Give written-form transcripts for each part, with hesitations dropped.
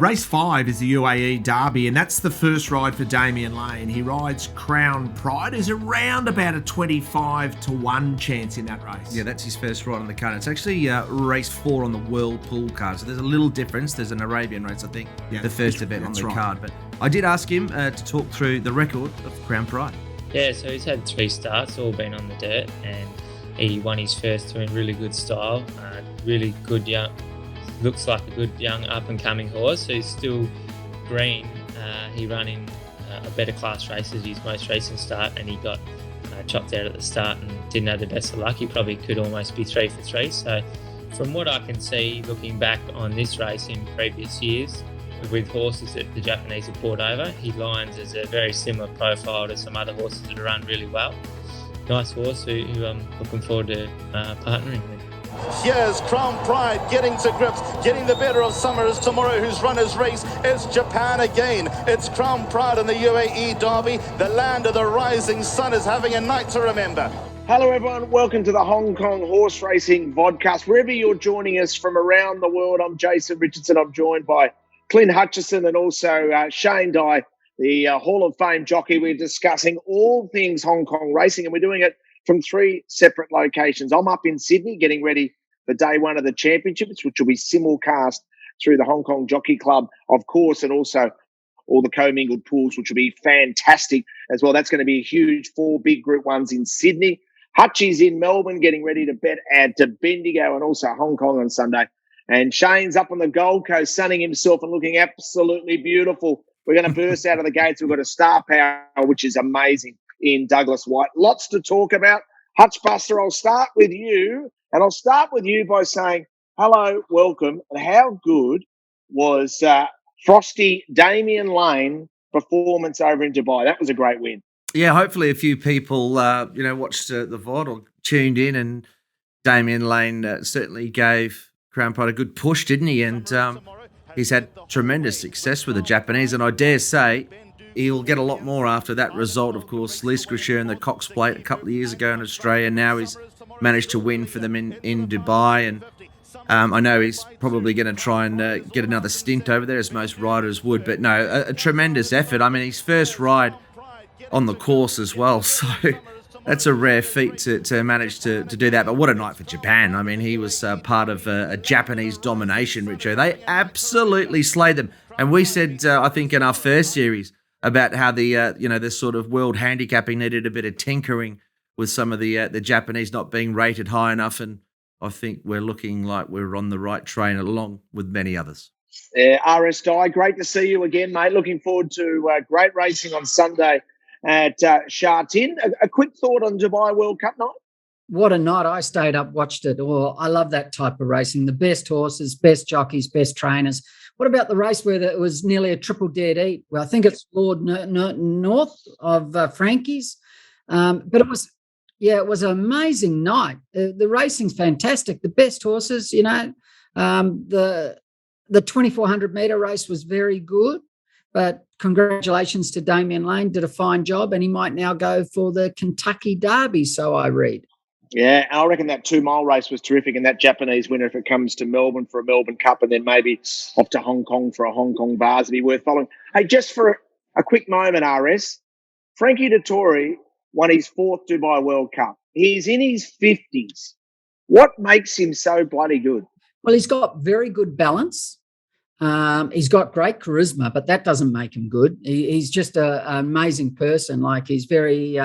Race 5 is the UAE Derby, and that's the first ride for Damian Lane. He rides Crown Pride. There's around about a 25-1 chance in that race. Yeah, that's his first ride on the card. It's actually race 4 on the World Pool card, so there's a little difference. There's an Arabian race, I think, the first event on the card. But I did ask him to talk through the record of Crown Pride. Yeah, so he's had 3 starts, all been on the dirt, and he won his first 2 in really good style. Really good young, looks like a good young up-and-coming horse. So he's still green. He ran in a better class races, his most recent start, and he got chopped out at the start and didn't have the best of luck. He probably could almost be 3 for 3. So from what I can see, looking back on this race in previous years, with horses that the Japanese have brought over, he lines as a very similar profile to some other horses that have run really well. Nice horse who I'm looking forward to partnering with. Here's Crown Pride getting to grips, getting the better of Summers tomorrow, who's run his race. It's Japan again. It's Crown Pride in the UAE Derby. The land of the rising sun is having a night to remember. Hello everyone, welcome to the Hong Kong Horse Racing Vodcast. Wherever you're joining us from around the world, I'm Jason Richardson. I'm joined by Clint Hutchison and also Shane Dye, the Hall of Fame jockey. We're discussing all things Hong Kong racing, and we're doing it from 3 separate locations. I'm up in Sydney getting ready for day 1 of the championships, which will be simulcast through the Hong Kong Jockey Club, of course, and also all the commingled pools, which will be fantastic as well. That's going to be a huge 4 big Group 1s in Sydney. Hutchi's in Melbourne getting ready to bet at Bendigo and also Hong Kong on Sunday. And Shane's up on the Gold Coast sunning himself and looking absolutely beautiful. We're going to burst out of the gates. We've got a star power, which is amazing, in Douglas Whyte. Lots to talk about. Hutchbuster, I'll start with you. And I'll start with you by saying, hello, welcome. And how good was Frosty Damian Lane performance over in Dubai? That was a great win. Yeah, hopefully a few people, watched the VOD or tuned in, and Damian Lane certainly gave Crown Pride a good push, didn't he? And he's had tremendous success with the Japanese, and I dare say he'll get a lot more after that result. Of course, Lee Scrisher in the Cox Plate a couple of years ago in Australia. Now he's managed to win for them in Dubai, and I know he's probably going to try and get another stint over there, as most riders would. But no, a tremendous effort. I mean, his first ride on the course as well, so that's a rare feat to manage to do that. But what a night for Japan. I mean, he was part of a Japanese domination, Richo. They absolutely slayed them. And we said, I think in our first series, about how the sort of world handicapping needed a bit of tinkering with some of the Japanese not being rated high enough. And I think we're looking like we're on the right train along with many others. RS Dye, great to see you again, mate. Looking forward to great racing on Sunday at Sha Tin. A quick thought on Dubai World Cup night? What a night. I stayed up, watched it. Oh, I love that type of racing. The best horses, best jockeys, best trainers. What about the race where it was nearly a triple dead eat? Well, I think it's Lord North of Frankie's. But it was an amazing night. The racing's fantastic. The best horses, the 2,400 metre race was very good. But congratulations to Damian Lane, did a fine job, and he might now go for the Kentucky Derby, so I read. Yeah, I reckon that 2-mile race was terrific, and that Japanese winner, if it comes to Melbourne for a Melbourne Cup and then maybe off to Hong Kong for a Hong Kong Vase, would be worth following. Hey, just for a quick moment, RS, Frankie Dettori won his 4th Dubai World Cup. He's in his 50s. What makes him so bloody good? Well, he's got very good balance. He's got great charisma, but that doesn't make him good. He's just an amazing person. Like, he's very,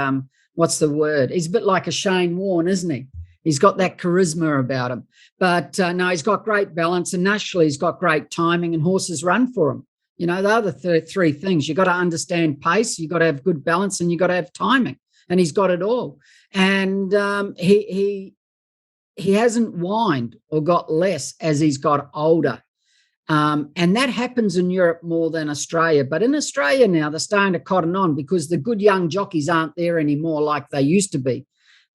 what's the word? He's a bit like a Shane Warne, isn't he? He's got that charisma about him. But no, he's got great balance, and naturally he's got great timing, and horses run for him. You know, the other 3 things. You've got to understand pace, you've got to have good balance, and you've got to have timing. And he's got it all. And he hasn't whined or got less as he's got older. And that happens in Europe more than Australia. But in Australia now, they're starting to cotton on because the good young jockeys aren't there anymore like they used to be.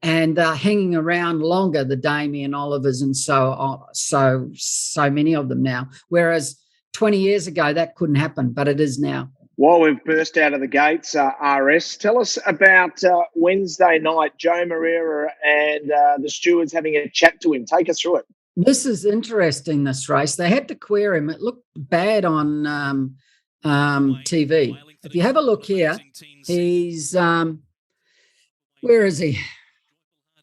And hanging around longer, the Damien Olivers and so many of them now. Whereas 20 years ago, that couldn't happen, but it is now. While we've burst out of the gates, RS, tell us about Wednesday night, Joao Moreira and the stewards having a chat to him. Take us through it. This is interesting, this race. They had to queer him. It looked bad on TV. If you have a look here, he's where is he?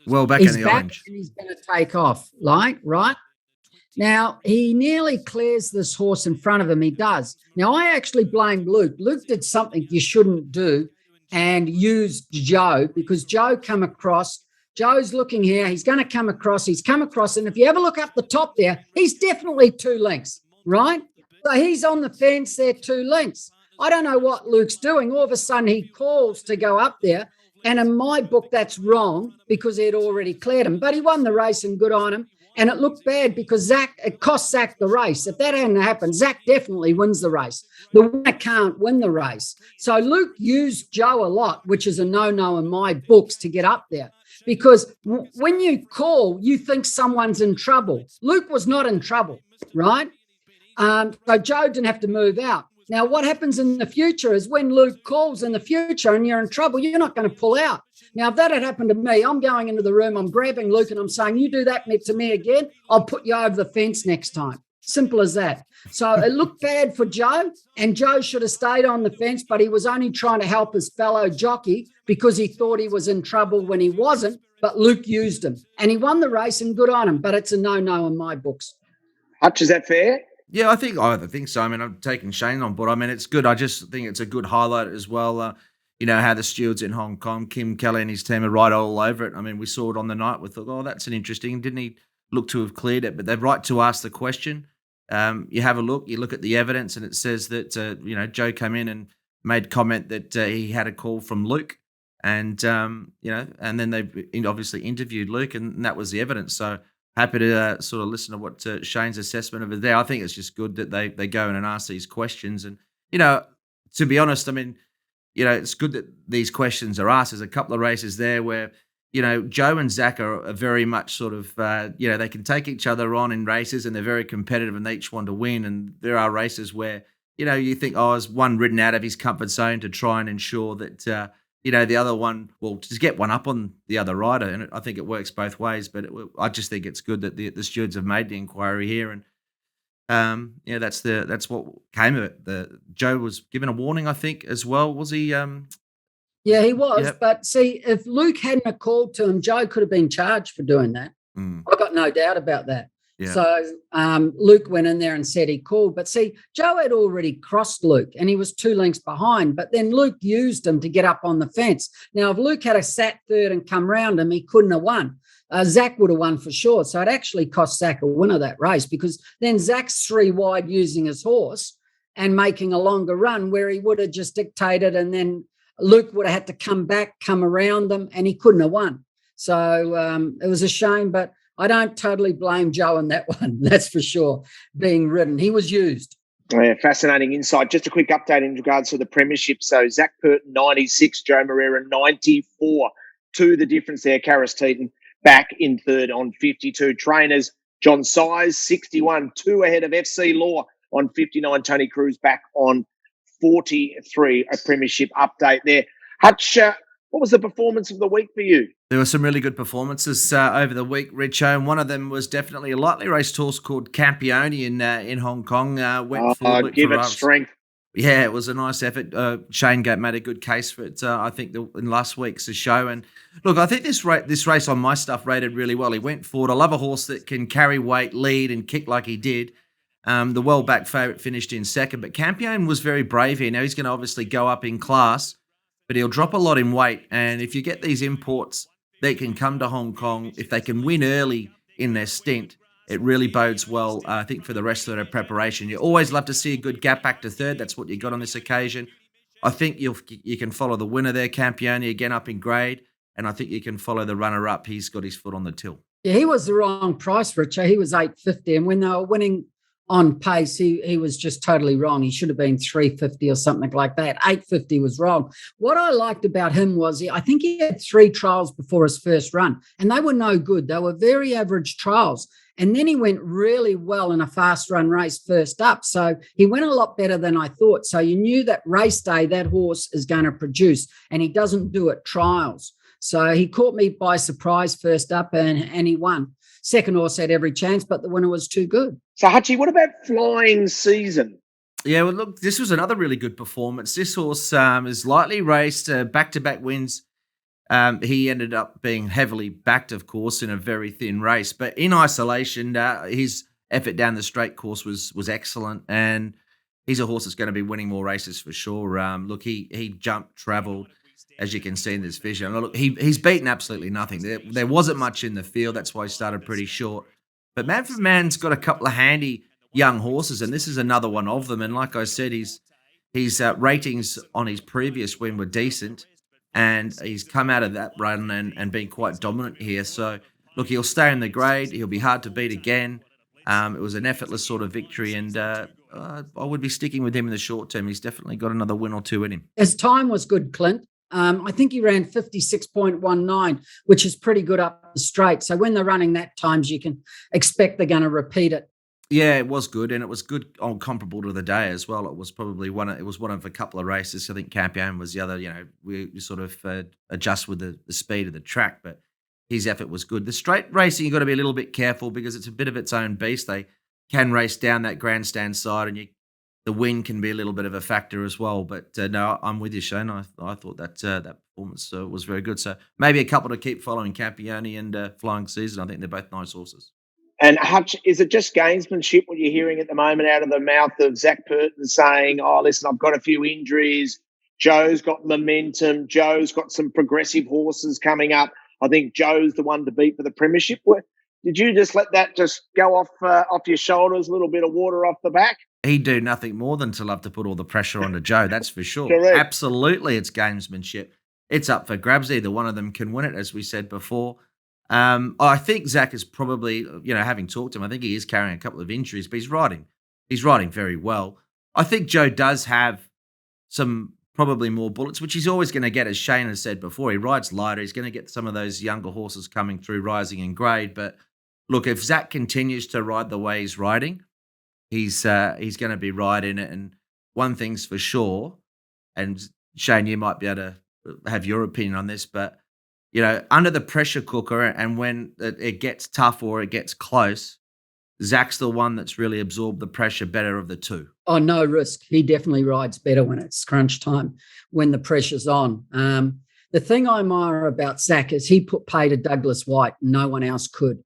Well, back He's in the back orange. and he's going to take off, right? Now, he nearly clears this horse in front of him. He does. Now, I actually blame Luke. Luke did something you shouldn't do and used Joe, because Joe come across. Joe's looking here. He's going to come across. He's come across. And if you ever look up the top there, he's definitely 2 lengths, right? So he's on the fence there, 2 lengths. I don't know what Luke's doing. All of a sudden, he calls to go up there. And in my book, that's wrong because he had already cleared him. But he won the race and good on him. And it looked bad because it cost Zach the race. If that hadn't happened, Zach definitely wins the race. The winner can't win the race. So Luke used Joe a lot, which is a no-no in my books, to get up there. Because when you call, you think someone's in trouble. Luke was not in trouble, right? So Joe didn't have to move out. Now, what happens in the future is when Luke calls in the future and you're in trouble, you're not going to pull out. Now, if that had happened to me, I'm going into the room, I'm grabbing Luke and I'm saying, you do that to me again, I'll put you over the fence next time. Simple as that. So it looked bad for Joe, and Joe should have stayed on the fence, but he was only trying to help his fellow jockey because he thought he was in trouble when he wasn't, but Luke used him. And he won the race, and good on him, but it's a no-no in my books. Hutch, is that fair? Yeah, I think so. I mean, I'm taking Shane on board. I mean, it's good. I just think it's a good highlight as well. How the stewards in Hong Kong, Kim Kelly and his team are right all over it. I mean, we saw it on the night. We thought, oh, that's an interesting. Didn't he look to have cleared it? But they're right to ask the question. You have a look. You look at the evidence, and it says that Joe came in and made comment that he had a call from Luke, and and then they obviously interviewed Luke, and that was the evidence. So happy to sort of listen to what Shane's assessment of it there. I think it's just good that they go in and ask these questions. And, to be honest, I mean, it's good that these questions are asked. There's a couple of races there where, Joe and Zach are very much sort of, they can take each other on in races and they're very competitive and they each want to win. And there are races where, you think, is one ridden out of his comfort zone to try and ensure that, the other one, well, just get one up on the other rider. And I think it works both ways. But I just think it's good that the stewards have made the inquiry here. And, that's what came of it. Joe was given a warning, I think, as well. Was he? Yeah, he was. Yep. But see, if Luke hadn't have called to him, Joe could have been charged for doing that. I've got no doubt about that. Yeah. So Luke went in there and said he called. But see, Joe had already crossed Luke and he was 2 lengths behind. But then Luke used him to get up on the fence. Now, if Luke had sat third and come round him, he couldn't have won. Zach would have won for sure. So it actually cost Zach a win of that race, because then Zach's 3 wide using his horse and making a longer run where he would have just dictated, and then Luke would have had to come back, come around them, and he couldn't have won. So it was a shame, but I don't totally blame Joe on that one. That's for sure, being ridden. He was used. Yeah, fascinating insight. Just a quick update in regards to the premiership. So Zach Purton, 96, Joao Moreira, 94. 2 the difference there. Karis Teaton back in third on 52. Trainers, John Size, 61. 2 ahead of FC Law on 59. Tony Cruz back on 43. A premiership update there. Hutch, what was the performance of the week for you? There were some really good performances over the week, Richo, and one of them was definitely a lightly raced horse called Campione in Hong Kong. Went forward. Give it strength. Yeah, it was a nice effort. Shane made a good case for it, I think, in last week's show. And look, I think this race on my stuff rated really well. He went forward. I love a horse that can carry weight, lead, and kick like he did. The well-backed favourite finished in second, but Campione was very brave here. Now he's going to obviously go up in class, but he'll drop a lot in weight. And if you get these imports that can come to Hong Kong, if they can win early in their stint, it really bodes well, I think, for the rest of their preparation. You always love to see a good gap back to third. That's what you got on this occasion. I think you can follow the winner there, Campione, again up in grade, and I think you can follow the runner-up. He's got his foot on the till. Yeah, he was the wrong price, Richo. He was $8.50, and when they were winning on pace, he was just totally wrong. He should have been $3.50 or something like that. $8.50 was wrong. What I liked about him was I think he had 3 trials before his first run, and they were no good. They were very average trials. And then he went really well in a fast run race first up. So he went a lot better than I thought. So you knew that race day, that horse is going to produce, and he doesn't do it trials. So he caught me by surprise first up, and he won. Second horse had every chance, but the winner was too good. So, Hutchi, what about Flying Season? Yeah, well, look, this was another really good performance. This horse is lightly raced, back-to-back wins. He ended up being heavily backed, of course, in a very thin race. But in isolation, his effort down the straight course was excellent. And he's a horse that's going to be winning more races for sure. Look, he jumped, travelled, as you can see in this vision. Look, he's beaten absolutely nothing. There wasn't much in the field. That's why he started pretty short. But Man for Man's got a couple of handy young horses, and this is another one of them. And like I said, his ratings on his previous win were decent, and he's come out of that run and been quite dominant here. So, look, he'll stay in the grade. He'll be hard to beat again. It was an effortless sort of victory, and I would be sticking with him in the short term. He's definitely got another win or two in him. His time was good, Clint. I think he ran 56.19, which is pretty good up the straight. So when they're running that times, you can expect they're going to repeat it. Yeah, it was good, and it was good on comparable to the day as well. It was probably one of a couple of races. I think Campione was the other. You know, we sort of adjust with the speed of the track, but his effort was good. The straight racing, you've got to be a little bit careful because it's a bit of its own beast. They can race down that grandstand side, and the wind can be a little bit of a factor as well. But no, I'm with you, Shane. I thought that performance was very good. So maybe a couple to keep following, Campione and Flying Season. I think they're both nice horses. And Hutch, is it just gamesmanship what you're hearing at the moment out of the mouth of Zach Purton saying, oh, listen, I've got a few injuries. Joe's got momentum. Joe's got some progressive horses coming up. I think Joe's the one to beat for the premiership. Did you just let that just go off your shoulders, a little bit of water off the back? He'd do nothing more than to love to put all the pressure onto Joe, that's for sure. Correct. Absolutely, it's gamesmanship. It's up for grabs. Either one of them can win it, as we said before. I think Zach is probably, having talked to him, I think he is carrying a couple of injuries, but he's riding very well. I think Joe does have some probably more bullets, which he's always going to get, as Shane has said before. He rides lighter. He's going to get some of those younger horses coming through, rising in grade. But look, if Zach continues to ride the way he's riding, he's going to be riding it. And one thing's for sure, and Shane, you might be able to have your opinion on this, but under the pressure cooker and when it gets tough or it gets close, Zach's the one that's really absorbed the pressure better of the two. Oh, no risk. He definitely rides better when it's crunch time, when the pressure's on. The thing I admire about Zach is he put pay to Douglas Whyte and no one else could.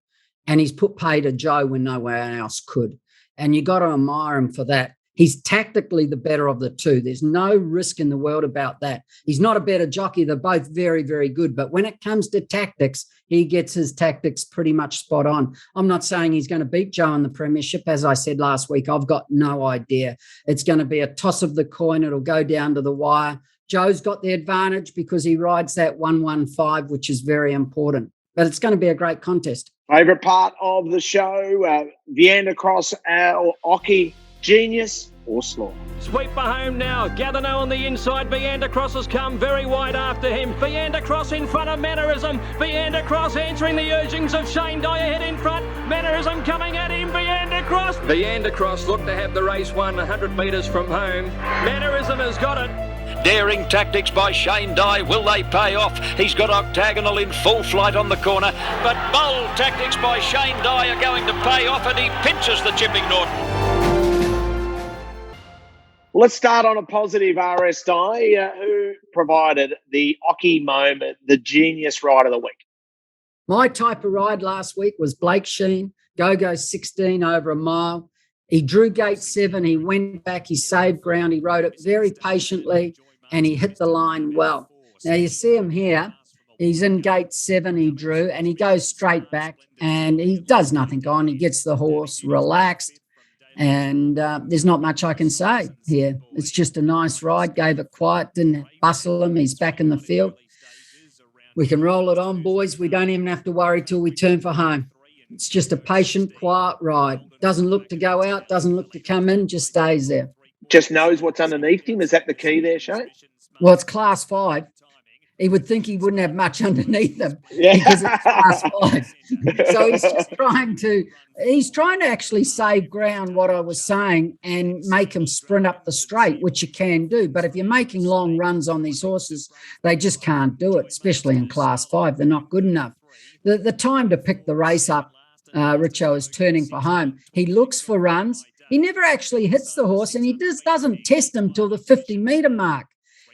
And he's put pay to Joe when no one else could. And you got to admire him for that. He's tactically the better of the two. There's no risk in the world about that. He's not a better jockey. They're both very, very good. But when it comes to tactics, he gets his tactics pretty much spot on. I'm not saying he's going to beat Joe in the premiership. As I said last week, I've got no idea. It's going to be a toss of the coin. It'll go down to the wire. Joe's got the advantage because he rides that 115, which is very important. But it's going to be a great contest. Favourite part of the show, Veandercross or Ocky, Genius or Slaw? Sweep for home now. Gatherno on the inside. Veandercross has come very wide after him. Veandercross in front of Mannerism. Veandercross answering the urgings of Shane Dye ahead in front. Mannerism coming at him. Veandercross. Veandercross looked to have the race won 100 metres from home. Mannerism has got it. Daring tactics by Shane Dye. Will they pay off? He's got Octagonal in full flight on the corner. But bold tactics by Shane Dye are going to pay off, and he pinches the Chipping Norton. Well, let's start on a positive. RS Dye, who provided the Ocky moment, the genius ride of the week. My type of ride last week was Blake Sheen, go 16 over a mile. He drew gate 7. He went back. He saved ground. He rode it very patiently, and he hit the line well. Now, you see him here. He's in gate 7. He drew, and he goes straight back, and he does nothing on. He gets the horse relaxed. And there's not much I can say here. It's just a nice ride, gave it quiet, didn't bustle him. He's back in the field. We can roll it on, boys. We don't even have to worry till we turn for home. It's just a patient, quiet ride. Doesn't look to go out, doesn't look to come in, just stays there. Just knows what's underneath him. Is that the key there, Shane? Well, it's class 5. he would think he wouldn't have much underneath him Yeah. because it's class 5. So he's trying to actually save ground, what I was saying, and make him sprint up the straight, which you can do. But if you're making long runs on these horses, they just can't do it, especially in class 5. They're not good enough. The time to pick the race up, Richo is turning for home. He looks for runs. He never actually hits the horse, and he just doesn't test him till the 50-metre mark.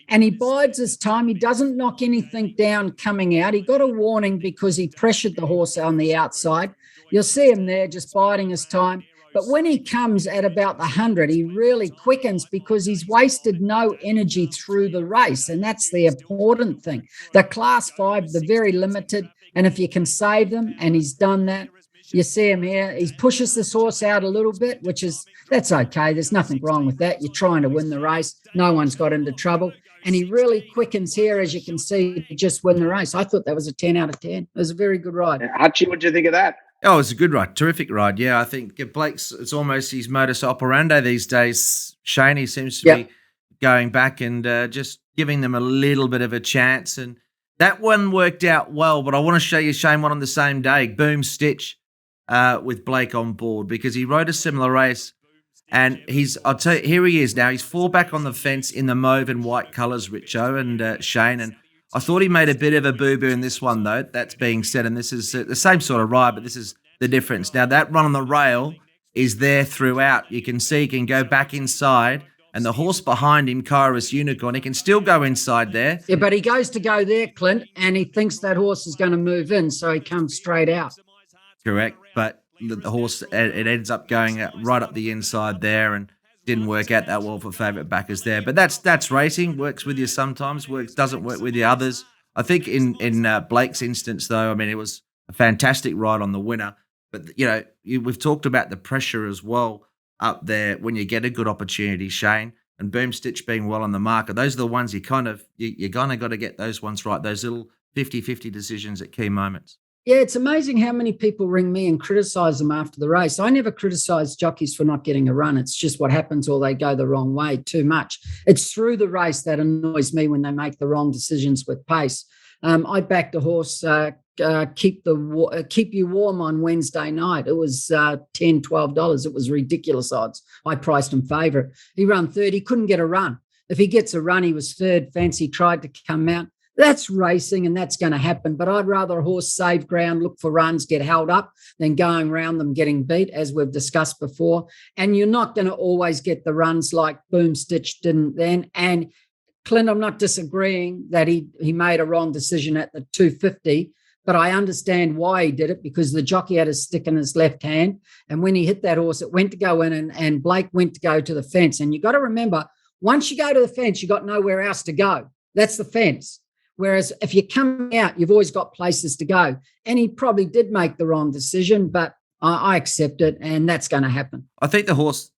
And he bides his time. He doesn't knock anything down coming out. He got a warning because he pressured the horse on the outside. You'll see him there just biding his time. But when he comes at about the 100, he really quickens because he's wasted no energy through the race. And that's the important thing. The class 5, they're very limited. And if you can save them, and he's done that, you see him here. He pushes this horse out a little bit, that's okay. There's nothing wrong with that. You're trying to win the race. No one's got into trouble. And he really quickens here, as you can see, to just win the race. I thought that was a 10 out of 10. It was a very good ride. Hutchi, what do you think of that? Oh, it's a good ride. Terrific ride. Yeah, I think Blake's, it's almost his modus operandi these days. Shane, he seems to be going back and just giving them a little bit of a chance. And that one worked out well, but I want to show you Shane one on the same day, Boom Stitch, with Blake on board, because he rode a similar race. And I'll tell you, here he is now. He's 4 back on the fence in the mauve and white colours, Richo and Shane. And I thought he made a bit of a boo-boo in this one, though. That's being said, and this is the same sort of ride, but this is the difference. Now, that run on the rail is there throughout. You can see he can go back inside, and the horse behind him, Kairos Unicorn, he can still go inside there. Yeah, but he goes to go there, Clint, and he thinks that horse is going to move in, so he comes straight out. Correct, but the horse, it ends up going right up the inside there, and didn't work out that well for favourite backers there. But that's racing. Works with you sometimes. Doesn't work with the others. I think in Blake's instance, though, I mean, it was a fantastic ride on the winner. But, we've talked about the pressure as well up there when you get a good opportunity, Shane, and Boom Stitch being well on the marker. Those are the ones you kind of got to get those ones right, those little 50-50 decisions at key moments. Yeah, it's amazing how many people ring me and criticise them after the race. I never criticise jockeys for not getting a run. It's just what happens, or they go the wrong way too much. It's through the race that annoys me when they make the wrong decisions with pace. I backed a horse, Keep You Warm on Wednesday night. It was $10, $12. It was ridiculous odds. I priced him favourite. He ran third. He couldn't get a run. If he gets a run, he was third. Fancy tried to come out. That's racing, and that's going to happen. But I'd rather a horse save ground, look for runs, get held up, than going around them getting beat, as we've discussed before. And you're not going to always get the runs like Boom Stitch didn't then. And Clint, I'm not disagreeing that he made a wrong decision at the 250, but I understand why he did it, because the jockey had a stick in his left hand. And when he hit that horse, it went to go in, and Blake went to go to the fence. And you got to remember, once you go to the fence, you got nowhere else to go. That's the fence. Whereas if you come out, you've always got places to go. And he probably did make the wrong decision, but I accept it, and that's going to happen. I think the horse,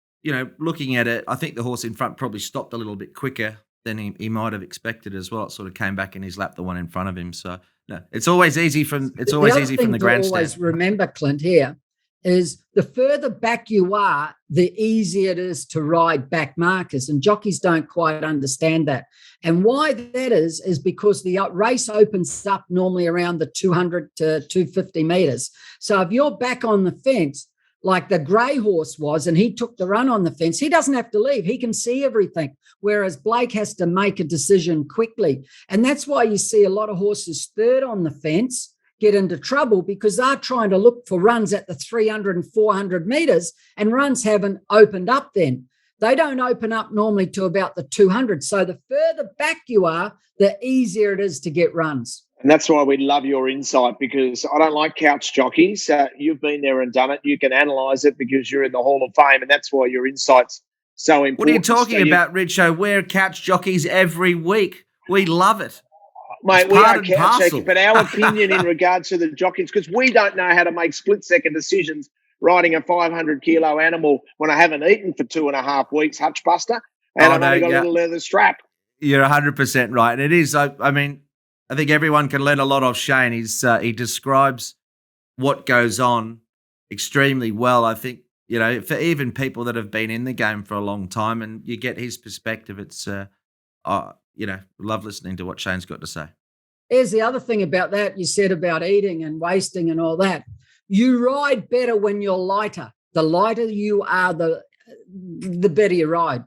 looking at it, I think the horse in front probably stopped a little bit quicker than he might have expected as well. It sort of came back in his lap, the one in front of him. So no, it's always easy from the grandstand. Always remember, Clint, here is the further back you are, the easier it is to ride back markers, and jockeys don't quite understand that. And why that is because the race opens up normally around the 200 to 250 metres. So if you're back on the fence, like the grey horse was, and he took the run on the fence, he doesn't have to leave. He can see everything, whereas Blake has to make a decision quickly. And that's why you see a lot of horses third on the fence get into trouble, because they're trying to look for runs at the 300 and 400 metres, and runs haven't opened up then. They don't open up normally to about the 200. So the further back you are, the easier it is to get runs. And that's why we love your insight, because I don't like couch jockeys. You've been there and done it. You can analyse it because you're in the Hall of Fame, and that's why your insight's so important. What are you talking about, Richo? We're couch jockeys every week. We love it. Mate, we are couch jockeys, but our opinion in regards to the jockeys, because we don't know how to make split-second decisions riding a 500-kilo animal when I haven't eaten for 2.5 weeks, Hutchbuster, and I've only got a little leather strap. You're 100% right. And it is, I mean, I think everyone can learn a lot of Shane. He describes what goes on extremely well. I think, for even people that have been in the game for a long time, and you get his perspective, it's, love listening to what Shane's got to say. here's the other thing about that. You said about eating and wasting and all that. You ride better when you're lighter. The lighter you are, the better you ride.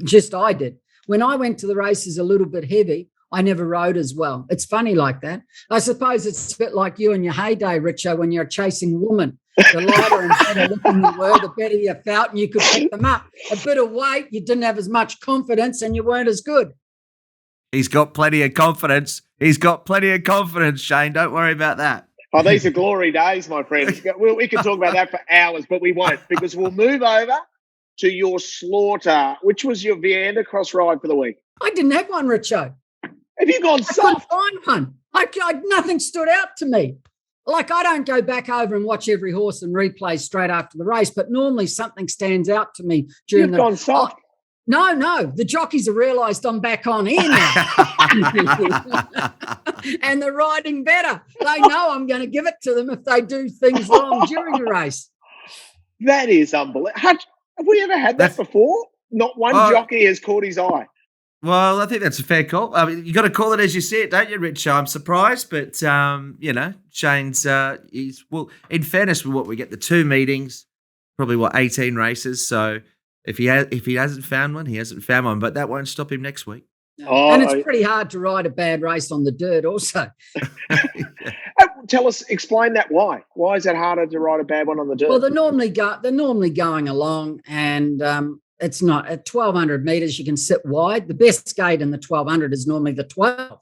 Just I did. When I went to the races a little bit heavy, I never rode as well. It's funny like that. I suppose it's a bit like you in your heyday, Richo, when you're chasing women. The lighter and better looking you were, the better you felt, and you could pick them up. A bit of weight, you didn't have as much confidence, and you weren't as good. He's got plenty of confidence. Shane. Don't worry about that. Oh, these are glory days, my friend. We can talk about that for hours, but we won't, because we'll move over to your slaughter. Which was your Veandercross ride for the week? I didn't have one, Richo. Have you gone soft? I couldn't find one. Nothing stood out to me. Like, I don't go back over and watch every horse and replay straight after the race, but normally something stands out to me during You've gone soft. No. The jockeys have realised I'm back on here now. And they're riding better. They know I'm going to give it to them if they do things wrong during the race. That is unbelievable. Have we ever had that before? Not one jockey has caught his eye. Well, I think that's a fair call. I mean, you got to call it as you see it, don't you, Richo? I'm surprised, but Shane's. In fairness, with what we get, the 2 meetings, probably 18 races. So if he hasn't found one, he hasn't found one. But that won't stop him next week. And it's pretty hard to ride a bad race on the dirt, also. Explain that. Why? Why is it harder to ride a bad one on the dirt? Well, they're normally going along, and it's not at 1,200 metres. You can sit wide. The best gate in the 1,200 is normally the 12.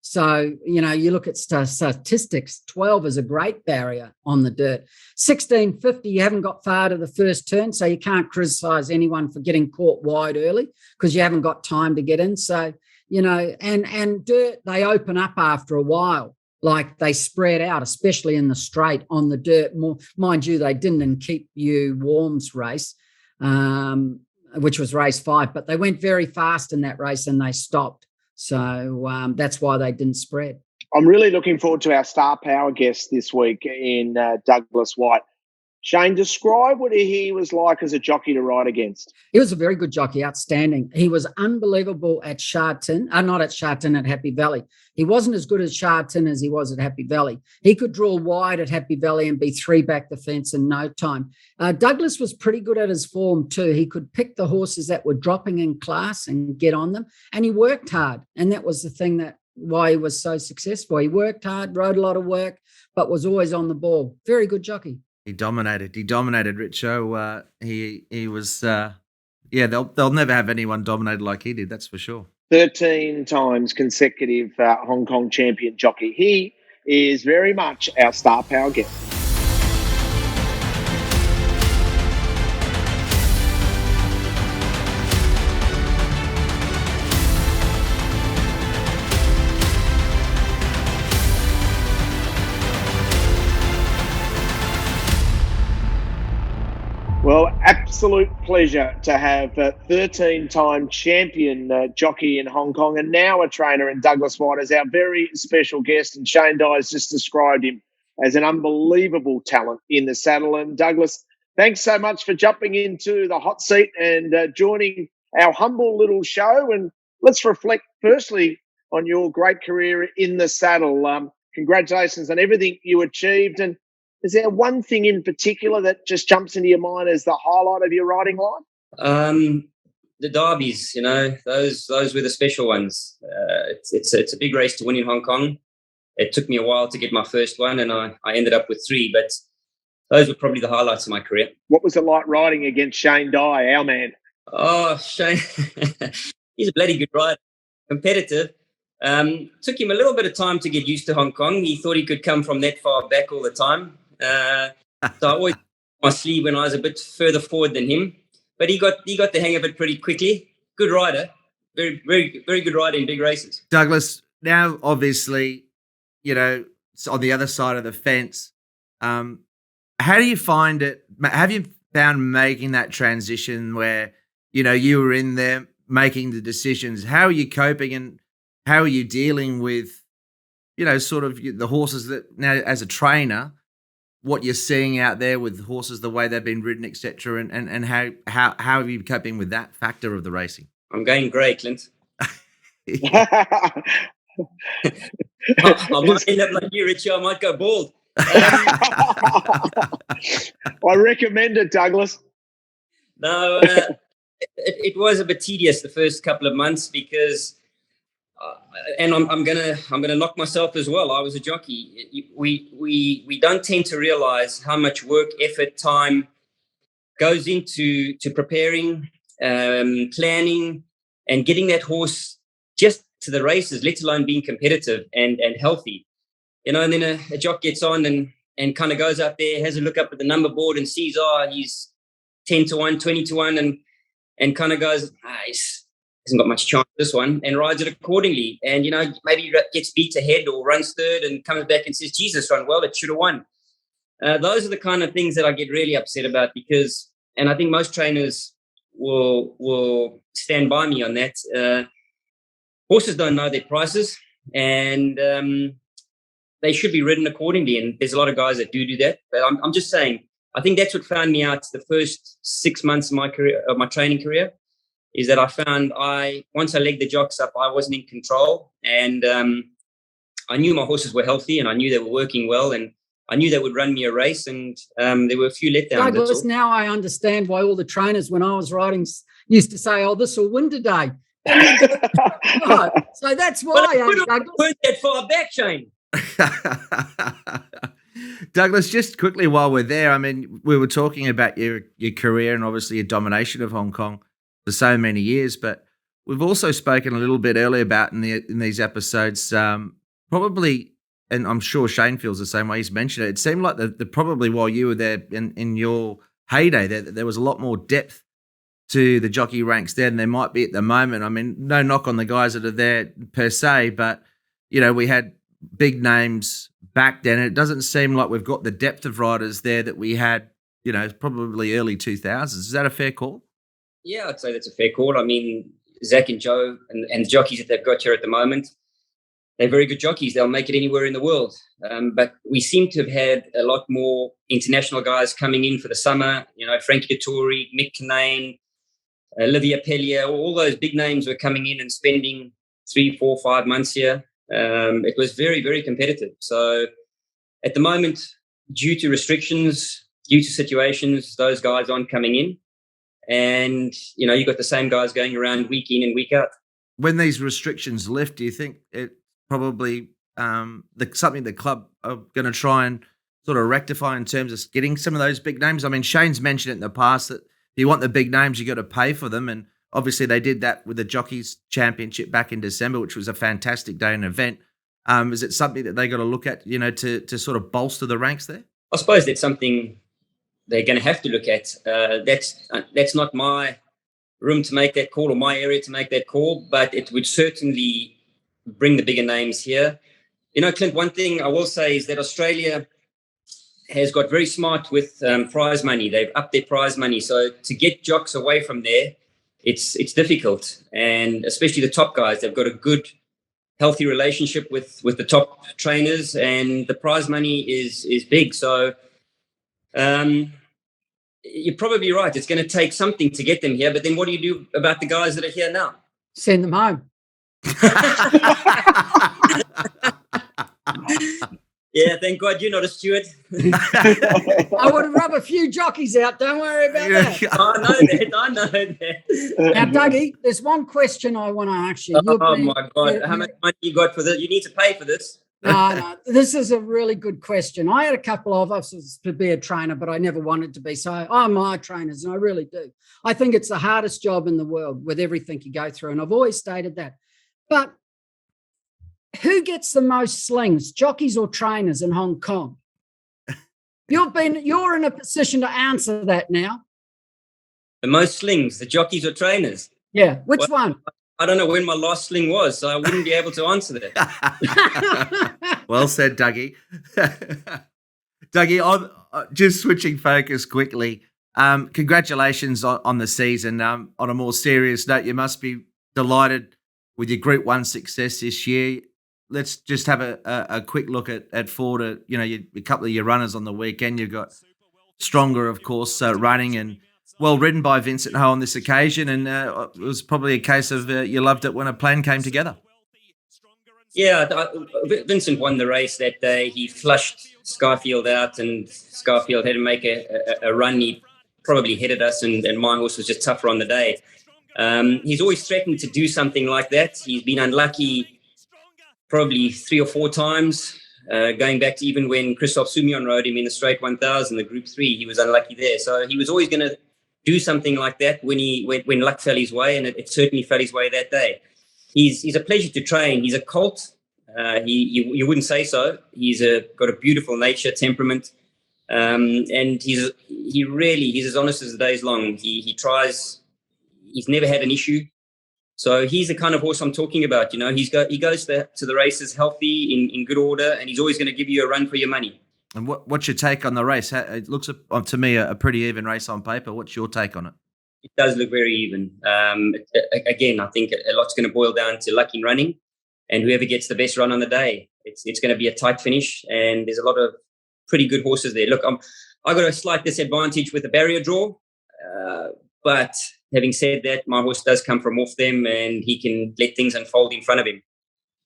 So, you look at statistics, 12 is a great barrier on the dirt. 1650, you haven't got far to the first turn, so you can't criticise anyone for getting caught wide early because you haven't got time to get in. So, and dirt, they open up after a while. Like, they spread out, especially in the straight on the dirt. More, mind you, they didn't in Keep You Warm's race, which was race 5, but they went very fast in that race and they stopped. So that's why they didn't spread. I'm really looking forward to our star power guest this week in Douglas Whyte. Shane, describe what he was like as a jockey to ride against. He was a very good jockey, outstanding. He was unbelievable at not at Sharton, at Happy Valley. He wasn't as good at Sharton as he was at Happy Valley. He could draw wide at Happy Valley and be 3 back the fence in no time. Douglas was pretty good at his form too. He could pick the horses that were dropping in class and get on them, and he worked hard. And that was the thing why he was so successful. He worked hard, rode a lot of work, but was always on the ball. Very good jockey. He dominated, Richo. He was, they'll never have anyone dominated like he did, that's for sure. 13 times consecutive Hong Kong champion jockey. He is very much our star power guest. Well, absolute pleasure to have a 13-time champion jockey in Hong Kong and now a trainer in Douglas Whyte as our very special guest. And Shane Dye has just described him as an unbelievable talent in the saddle. And Douglas, thanks so much for jumping into the hot seat and joining our humble little show. And let's reflect firstly on your great career in the saddle. Congratulations on everything you achieved. And is there one thing in particular that just jumps into your mind as the highlight of your riding life? The derbies, those were the special ones. It's a big race to win in Hong Kong. It took me a while to get my first one, and I ended up with 3. But those were probably the highlights of my career. What was it like riding against Shane Dye, our man? Oh, Shane, he's a bloody good rider, competitive. Took him a little bit of time to get used to Hong Kong. He thought he could come from that far back all the time. So I always my sleeve when I was a bit further forward than him, but he got the hang of it pretty quickly. Good rider, very, very, very good rider in big races. Douglas, now obviously, it's on the other side of the fence. How do you find it? Have you found making that transition where you were in there making the decisions? How are you coping and how are you dealing with sort of the horses that now as a trainer? What you're seeing out there with horses, the way they've been ridden, etc., and how are you coping with that factor of the racing? I'm going grey, Clint. I might end up like you, Richo. I might go bald. I recommend it, Douglas. No, it was a bit tedious the first couple of months because, and I'm gonna knock myself as well. I was a jockey. We don't tend to realize how much work, effort, time goes into preparing, planning, and getting that horse just to the races, let alone being competitive and healthy. And then a jock gets on and kind of goes out there, has a look up at the number board and sees, he's 10 to 1, 20 to 1, and kind of goes, he hasn't got much chance this one, and rides it accordingly. And, maybe gets beat ahead or runs third and comes back and says, Jesus, run well, it should have won. Those are the kind of things that I get really upset about because, and I think most trainers will stand by me on that. Horses don't know their prices, and they should be ridden accordingly. And there's a lot of guys that do that. But I'm just saying, I think that's what found me out the first 6 months of my career, of my training career, is that I found once I legged the jocks up, I wasn't in control, and I knew my horses were healthy, and I knew they were working well, and I knew they would run me a race, and there were a few letdowns. Douglas, now I understand why all the trainers, when I was riding, used to say, this will win today. So that's why, Douglas. Weren't that far back, Shane. Douglas, just quickly while we're there, I mean, we were talking about your career and obviously your domination of Hong Kong for so many years, but we've also spoken a little bit earlier about in these episodes, probably, and I'm sure Shane feels the same way, he's mentioned it, it seemed like the probably while you were there in your heyday, there was a lot more depth to the jockey ranks there than there might be at the moment. I mean, no knock on the guys that are there per se, but, we had big names back then. And it doesn't seem like we've got the depth of riders there that we had, probably early 2000s. Is that a fair call? Yeah, I'd say that's a fair call. I mean, Zach and Joe and the jockeys that they've got here at the moment, they're very good jockeys. They'll make it anywhere in the world. But we seem to have had a lot more international guys coming in for the summer. Frankie Dettori, Mick Kinane, Olivia Pellier, all those big names were coming in and spending 3, 4, 5 months here. It was very, very competitive. So at the moment, due to restrictions, due to situations, those guys aren't coming in. And, you've got the same guys going around week in and week out. When these restrictions lift, do you think it probably something the club are going to try and sort of rectify in terms of getting some of those big names? I mean, Shane's mentioned it in the past that if you want the big names, you got to pay for them. And obviously they did that with the Jockeys Championship back in December, which was a fantastic day and event. Is it something that they got to look at, to sort of bolster the ranks there? I suppose that's something they're going to have to look at. That's not my room to make that call or my area to make that call, but it would certainly bring the bigger names here. Clint, one thing I will say is that Australia has got very smart with prize money. They've upped their prize money. So to get jocks away from there, it's difficult. And especially the top guys, they've got a good, healthy relationship with the top trainers, and the prize money is big. So you're probably right. It's going to take something to get them here. But then what do you do about the guys that are here now? Send them home. Yeah, thank God you're not a steward. I would rub a few jockeys out. Don't worry about that. I know that. Now, Dougie, there's one question I want to ask you. My God. How much money you got for this? You need to pay for this. No, this is a really good question. I had a couple of offers to be a trainer, but I never wanted to be. So I'm my trainers, and I really do. I think it's the hardest job in the world with everything you go through, and I've always stated that. But who gets the most slings, jockeys or trainers in Hong Kong? You're in a position to answer that now. The most slings, the jockeys or trainers? Yeah, which one? I don't know when my last sling was, so I wouldn't be able to answer that. Well said, Dougie. Dougie, I'm just switching focus quickly. Congratulations on the season. On a more serious note, you must be delighted with your Group 1 success this year. Let's just have a quick look at four to, a couple of your runners on the weekend. You've got Stronger, of course, running, and well ridden by Vincent Ho on this occasion. And it was probably a case of you loved it when a plan came together. Yeah, Vincent won the race that day. He flushed Skyfield out, and Skyfield had to make a run. He probably headed us, and my horse was just tougher on the day. He's always threatened to do something like that. He's been unlucky probably 3 or 4 times, going back to even when Christophe Soumillon rode him in the Straight 1000, the Group 3. He was unlucky there. So he was always going to do something like that when luck fell his way, and it certainly fell his way that day. He's a pleasure to train. He's a colt. You wouldn't say so. He's got a beautiful nature, temperament, and he's as honest as the day's long. He tries. He's never had an issue. So he's the kind of horse I'm talking about. You know, he goes to the races healthy, in good order, and he's always going to give you a run for your money. And what's your take on the race? It looks to me a pretty even race on paper. What's your take on it? It does look very even. Again, I think a lot's going to boil down to luck in running, and whoever gets the best run on the day. It's going to be a tight finish, and there's a lot of pretty good horses there. Look, I got a slight disadvantage with the barrier draw, but having said that, my horse does come from off them, and he can let things unfold in front of him.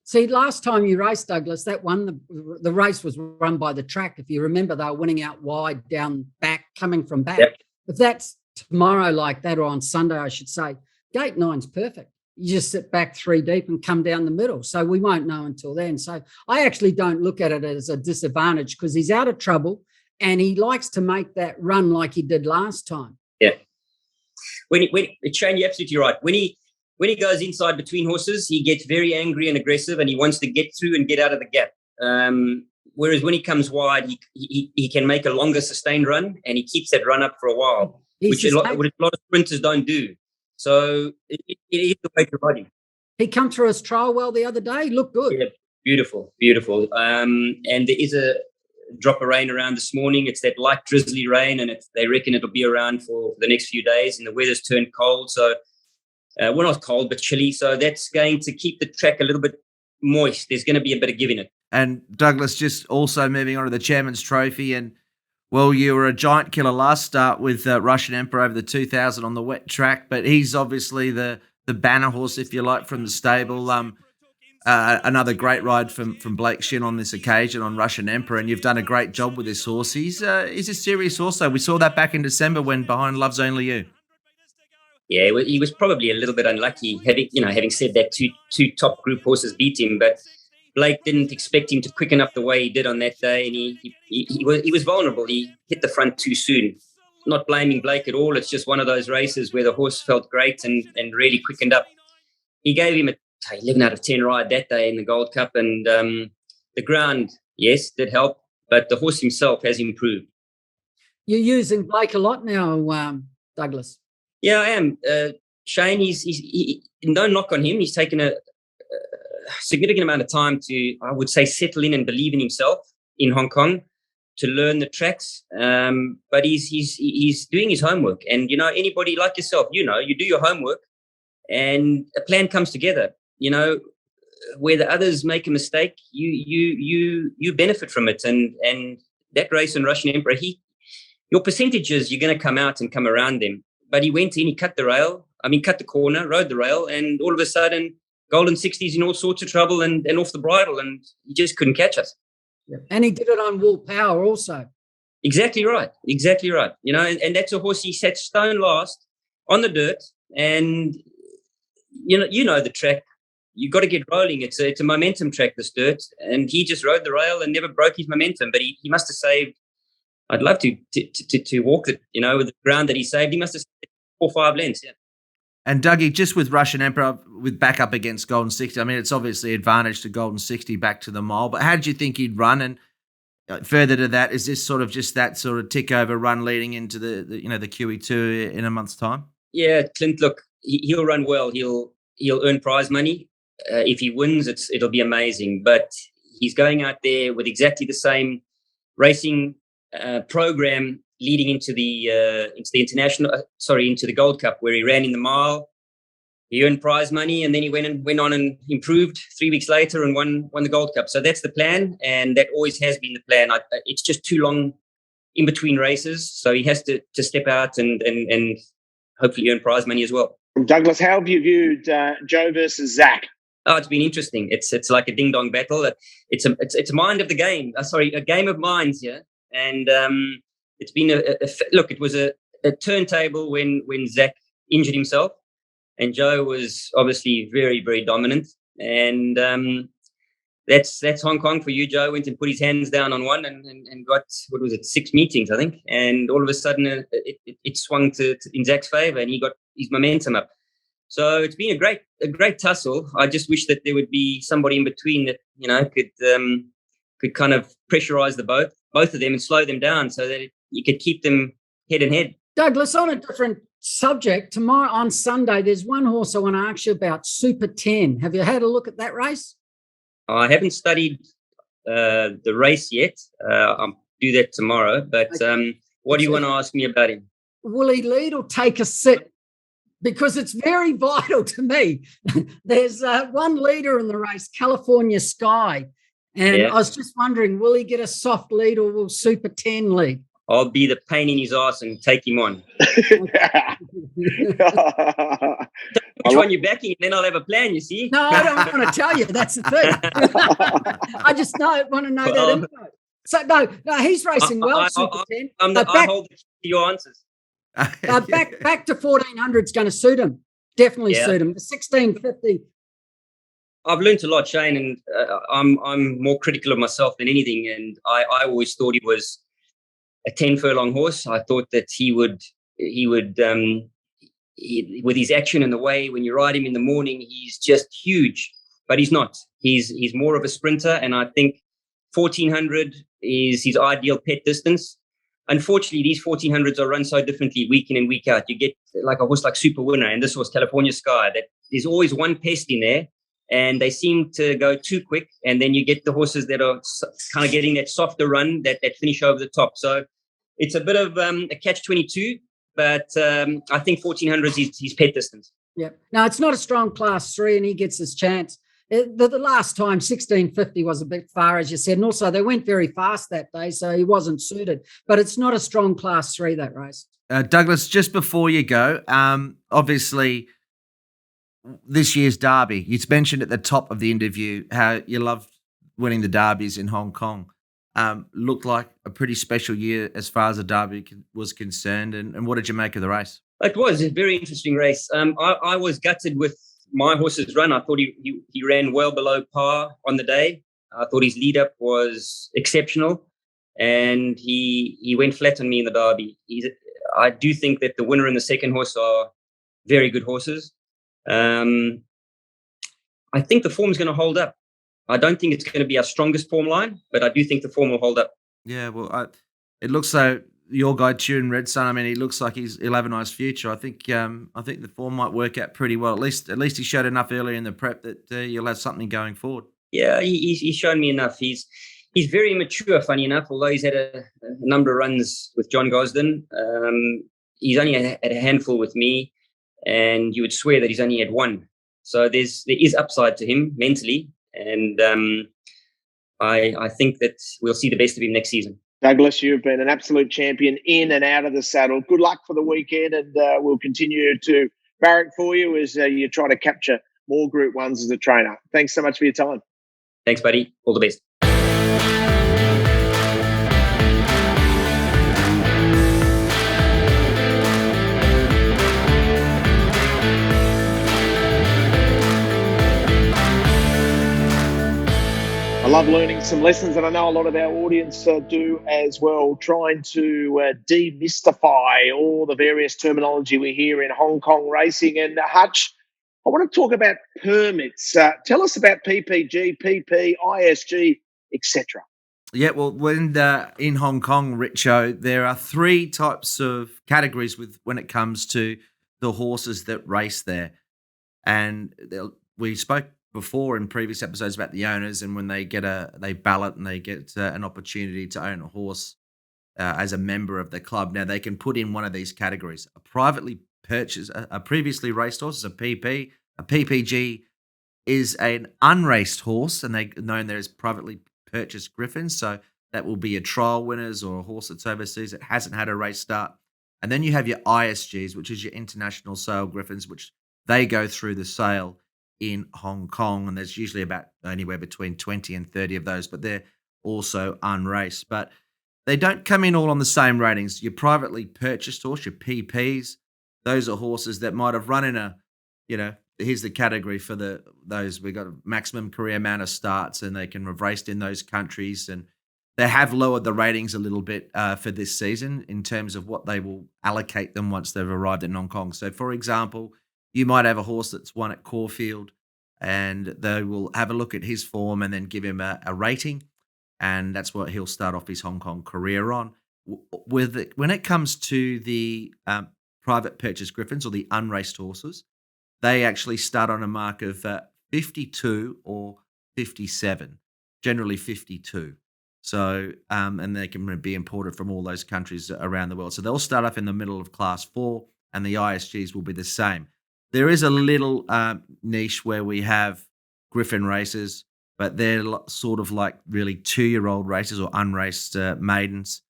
See, last time you raced, Douglas, that one, the race was run by the track. If you remember, they were winning out wide, down back, coming from back. Yep. If that's tomorrow like that, or on Sunday, I should say, gate 9's perfect. You just sit back 3 deep and come down the middle. So we won't know until then. So I actually don't look at it as a disadvantage, because he's out of trouble and he likes to make that run like he did last time. Yeah. Shane, you're absolutely right. When he goes inside between horses, he gets very angry and aggressive, and he wants to get through and get out of the gap. Whereas when he comes wide, he can make a longer sustained run, and he keeps that run up for a while, which a lot of sprinters don't do. So it is the way to ride him. He come through his trial well the other day. Looked good. Yeah, beautiful. And there is a drop of rain around this morning. It's that light drizzly rain, and they reckon it'll be around for the next few days, and the weather's turned cold. So well, not cold, but chilly. So that's going to keep the track a little bit moist. There's going to be a bit of give in it. And Douglas, just also moving on to the Chairman's Trophy, and well, you were a giant killer last start with Russian Emperor over the 2000 on the wet track, but he's obviously the banner horse, if you like, from the stable. Another great ride from Blake Shin on this occasion on Russian Emperor, and you've done a great job with this horse. He's a serious horse, though. We saw that back in December when behind Love's Only You. Yeah, he was probably a little bit unlucky. Having said that, two top group horses beat him, but Blake didn't expect him to quicken up the way he did on that day, and he was vulnerable. He hit the front too soon. Not blaming Blake at all. It's just one of those races where the horse felt great and really quickened up. He gave him a 11 out of 10 ride that day in the Gold Cup, and the ground, yes, did help, but the horse himself has improved. You're using Blake a lot now, Douglas. Yeah, I am. Shane, he no knock on him. He's taken a significant amount of time to, I would say, settle in and believe in himself in Hong Kong, to learn the tracks. But he's doing his homework. And, anybody like yourself, you do your homework and a plan comes together. Where the others make a mistake, you benefit from it. And that race in Russian Emperor, your percentages, you're going to come out and come around them. But he went in, he cut the corner, rode the rail, and all of a sudden, Golden 60s in all sorts of trouble and off the bridle, and he just couldn't catch us. Yeah. And he did it on Wool Power also. Exactly right. And that's a horse he sat stone last on the dirt, and the track. You got to get rolling. It's a momentum track, this dirt, and he just rode the rail and never broke his momentum. But he must have saved. I'd love to walk it, with the ground that he saved. He must have saved 4 or 5 lengths. Yeah. And Dougie, just with Russian Emperor, with back up against Golden 60, I mean, it's obviously advantage to Golden 60 back to the mile. But how did you think he'd run? And further to that, is this sort of just that sort of tick over run leading into the QE2 in a month's time? Yeah, Clint. Look, he'll run well. He'll earn prize money. If he wins, it'll be amazing. But he's going out there with exactly the same racing program leading into the into the Gold Cup, where he ran in the mile. He earned prize money, and then he went on and improved 3 weeks later and won the Gold Cup. So that's the plan, and that always has been the plan. It's just too long in between races, so he has to step out and hopefully earn prize money as well. Douglas, how have you viewed Joe versus Zach? Oh, it's been interesting. It's like a ding dong battle. It's a mind of the game. A game of minds, yeah. And it's been look. It was a turntable when Zach injured himself, and Joe was obviously very, very dominant. And that's Hong Kong for you. Joe went and put his hands down on one and got, what was it, 6 meetings, I think. And all of a sudden it swung in Zach's favor, and he got his momentum up. So it's been a great tussle. I just wish that there would be somebody in between that, you know, could kind of pressurize both of them and slow them down so that you could keep them head and head. Douglas, on a different subject, tomorrow on Sunday, there's one horse I want to ask you about, Super 10. Have you had a look at that race? I haven't studied the race yet. I'll do that tomorrow. But what do you want to ask me about him? Will he lead or take a sit? Because it's very vital to me. There's one leader in the race, California Sky. And I was just wondering, will he get a soft lead or will Super 10 lead? I'll be the pain in his ass and take him on. Which one you're backing, and then I'll have a plan, you see? No, I don't want to tell you. That's the thing. I just want to know that info. So, no, he's racing well, Super 10. I hold the key to your answers. Back to 1400 is going to suit him. Definitely suit him. The 1650. I've learned a lot, Shane, and I'm more critical of myself than anything. And I always thought he was a 10 furlong horse. I thought that he would with his action and the way when you ride him in the morning, he's just huge. But he's not. He's more of a sprinter, and I think 1400 is his ideal pet distance. Unfortunately, these 1400s are run so differently week in and week out. You get like a horse like Super Winner, and this was California Sky, that there's always one pest in there, and they seem to go too quick. And then you get the horses that are kind of getting that softer run that finish over the top. So it's a bit of a catch-22, but I think 1400s is his pet distance. Yeah. No, it's not a strong class 3, and he gets his chance. The last time, 1650 was a bit far, as you said, and also they went very fast that day, so he wasn't suited. But it's not a strong class 3, that race. Douglas, just before you go, obviously this year's Derby, you mentioned at the top of the interview how you loved winning the Derbies in Hong Kong. Looked like a pretty special year as far as the Derby was concerned. And what did you make of the race? It was a very interesting race. I was gutted with my horse's run. I thought he ran well below par on the day. I thought his lead up was exceptional, and he went flat on me in the Derby. I do think that the winner and the second horse are very good horses. I think the form's going to hold up. I don't think it's going to be our strongest form line, but I do think the form will hold up. Yeah, well, it looks so. Your guy, Tune Red Sun, I mean, he looks like he'll have a nice future. I think the form might work out pretty well. At least he showed enough earlier in the prep that you'll have something going forwd. Yeah, he's shown me enough. He's very mature, funny enough, although he's had a number of runs with John Gosden. He's only had a handful with me, and you would swear that he's only had one. So there is upside to him mentally, and I think that we'll see the best of him next season. Douglas, you've been an absolute champion in and out of the saddle. Good luck for the weekend, and we'll continue to barrack for you as you try to capture more Group 1s as a trainer. Thanks so much for your time. Thanks, buddy. All the best. I love learning some lessons, and I know a lot of our audience do as well, trying to demystify all the various terminology we hear in Hong Kong racing. And Hutch, I want to talk about permits. Tell us about PPG, PP, ISG, etc. Yeah, well, when in Hong Kong, Richo, there are 3 types of categories when it comes to the horses that race there. And we spoke before in previous episodes about the owners, and when they ballot and they get an opportunity to own a horse as a member of the club. Now they can put in one of these categories: a privately purchased, a previously raced horse is a PP. A PPG is an unraced horse, and they're known there as privately purchased griffins. So that will be a trial winners or a horse that's overseas that hasn't had a race start. And then you have your ISGs, which is your international sale griffins, which they go through the sale in Hong Kong, and there's usually about anywhere between 20 and 30 of those, but they're also unraced. But they don't come in all on the same ratings. Your privately purchased horse, your PPs, those are horses that might have run in a, here's the category for those. We've got a maximum career amount of starts, and they can have raced in those countries, and they have lowered the ratings a little bit for this season in terms of what they will allocate them once they've arrived in Hong Kong. So, for example, you might have a horse that's won at Caulfield, and they will have a look at his form and then give him a rating, and that's what he'll start off his Hong Kong career on. When it comes to the private purchase Griffins or the unraced horses, they actually start on a mark of 52 or 57, generally 52. So, and they can be imported from all those countries around the world. So they'll start up in the middle of class 4, and the ISGs will be the same. There is a little niche where we have Griffin races, but they're sort of like really 2-year-old races or unraced maidens.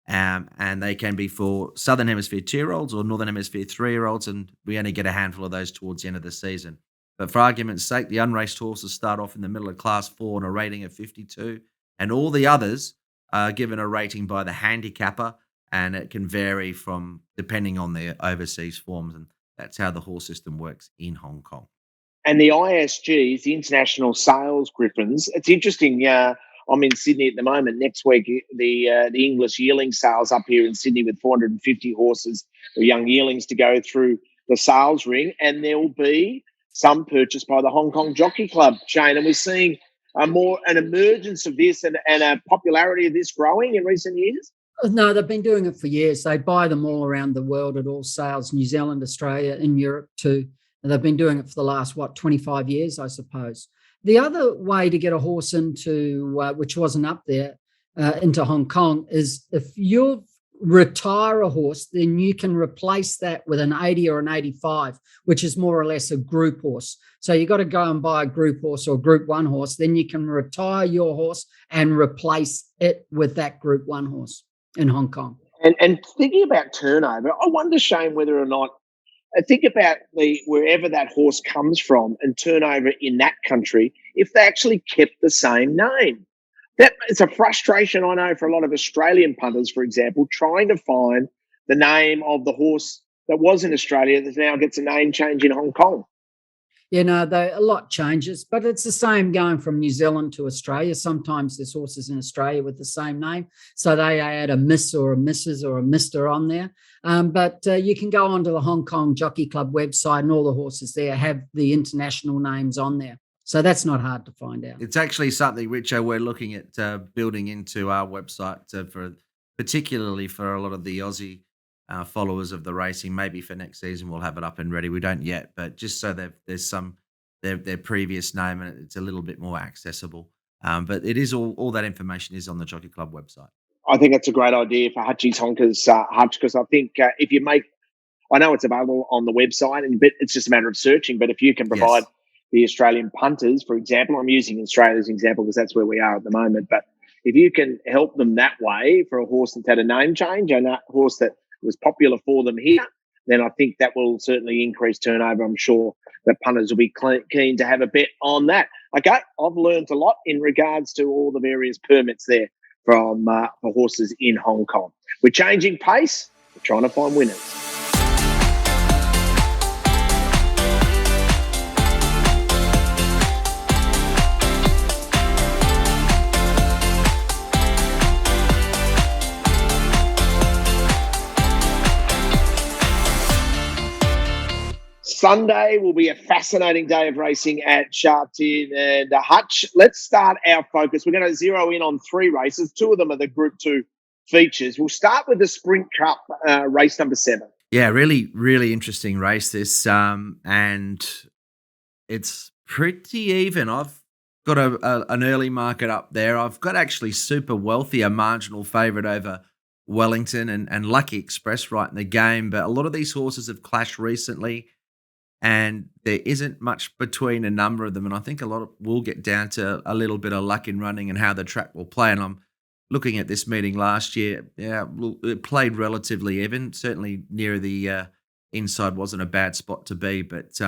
And they can be for Southern Hemisphere 2-year-olds or Northern Hemisphere 3-year-olds, and we only get a handful of those towards the end of the season. But for argument's sake, the unraced horses start off in the middle of class 4 on a rating of 52, and all the others are given a rating by the handicapper, and it can vary from depending on their overseas forms, and that's how the horse system works in Hong Kong. And the ISGs, the International Sales Griffins, it's interesting. I'm in Sydney at the moment. Next week, the English yearling sales up here in Sydney with 450 horses or young yearlings to go through the sales ring, and there will be some purchased by the Hong Kong Jockey Club, Shane. And we're seeing an emergence of this and a popularity of this growing in recent years. No, they've been doing it for years. They buy them all around the world at all sales, New Zealand, Australia, and Europe too. And they've been doing it for the last, 25 years, I suppose. The other way to get a horse into, which wasn't up there, into Hong Kong is if you retire a horse, then you can replace that with an 80 or an 85, which is more or less a group horse. So you got to go and buy a group horse or group 1 horse. Then you can retire your horse and replace it with that group 1 horse in Hong Kong. And thinking about turnover, I wonder, Shane, whether or not, think about wherever that horse comes from and turnover in that country, if they actually kept the same name. That it's a frustration, I know, for a lot of Australian punters, for example, trying to find the name of the horse that was in Australia that now gets a name change in Hong Kong. A lot changes, but it's the same going from New Zealand to Australia. Sometimes there's horses in Australia with the same name, so they add a Miss or a Mrs. or a Mr. on there. But you can go onto the Hong Kong Jockey Club website, and all the horses there have the international names on there. So that's not hard to find out. It's actually something, Richo, we're looking at building into our website particularly for a lot of the Aussie followers of the racing. Maybe for next season we'll have it up and ready. We don't yet, but just so there's their previous name, and it's a little bit more accessible. But it is all that information is on the Jockey Club website. I think that's a great idea for Hutchi's Honkers Hutch, because I think if you I know it's available on the website, but it's just a matter of searching. But if you can provide the Australian punters, for example, I'm using Australia as an example because that's where we are at the moment. But if you can help them that way for a horse that's had a name change and a horse that was popular for them here, then I think that will certainly increase turnover. I'm sure that punters will be keen to have a bet on that. Okay, I've learned a lot in regards to all the various permits there from for horses in Hong Kong. We're changing pace. We're trying to find winners. Sunday will be a fascinating day of racing at Sha Tin and Hutch. Let's start our focus. We're going to zero in on 3 races. 2 of them are the Group 2 features. We'll start with the Sprint Cup race number 7. Yeah, really, really interesting race this, and it's pretty even. I've got an early market up there. I've got actually Super Wealthy, a marginal favourite over Wellington, and Lucky Express right in the game. But a lot of these horses have clashed recently, and there isn't much between a number of them. And I think a lot will get down to a little bit of luck in running and how the track will play. And I'm looking at this meeting last year. Yeah, it played relatively even. Certainly near the inside wasn't a bad spot to be. But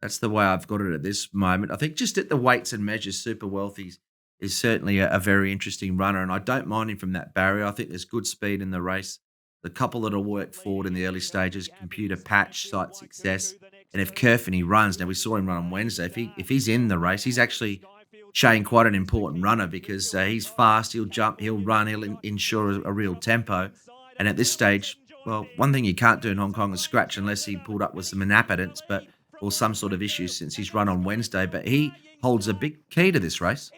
That's the way I've got it at this moment. I think just at the weights and measures, Super Wealthy is certainly a very interesting runner, and I don't mind him from that barrier. I think there's good speed in the race. The couple that'll work forward in the early stages, Computer Patch, Sight Success, and if Kerfany runs, now we saw him run on Wednesday. If he's in the race, he's actually showing quite an important runner because he's fast, he'll jump, he'll run, he'll ensure a real tempo. And at this stage, well, one thing you can't do in Hong Kong is scratch unless he pulled up with some inaptitudes, or some sort of issue since he's run on Wednesday. But he holds a big key to this race.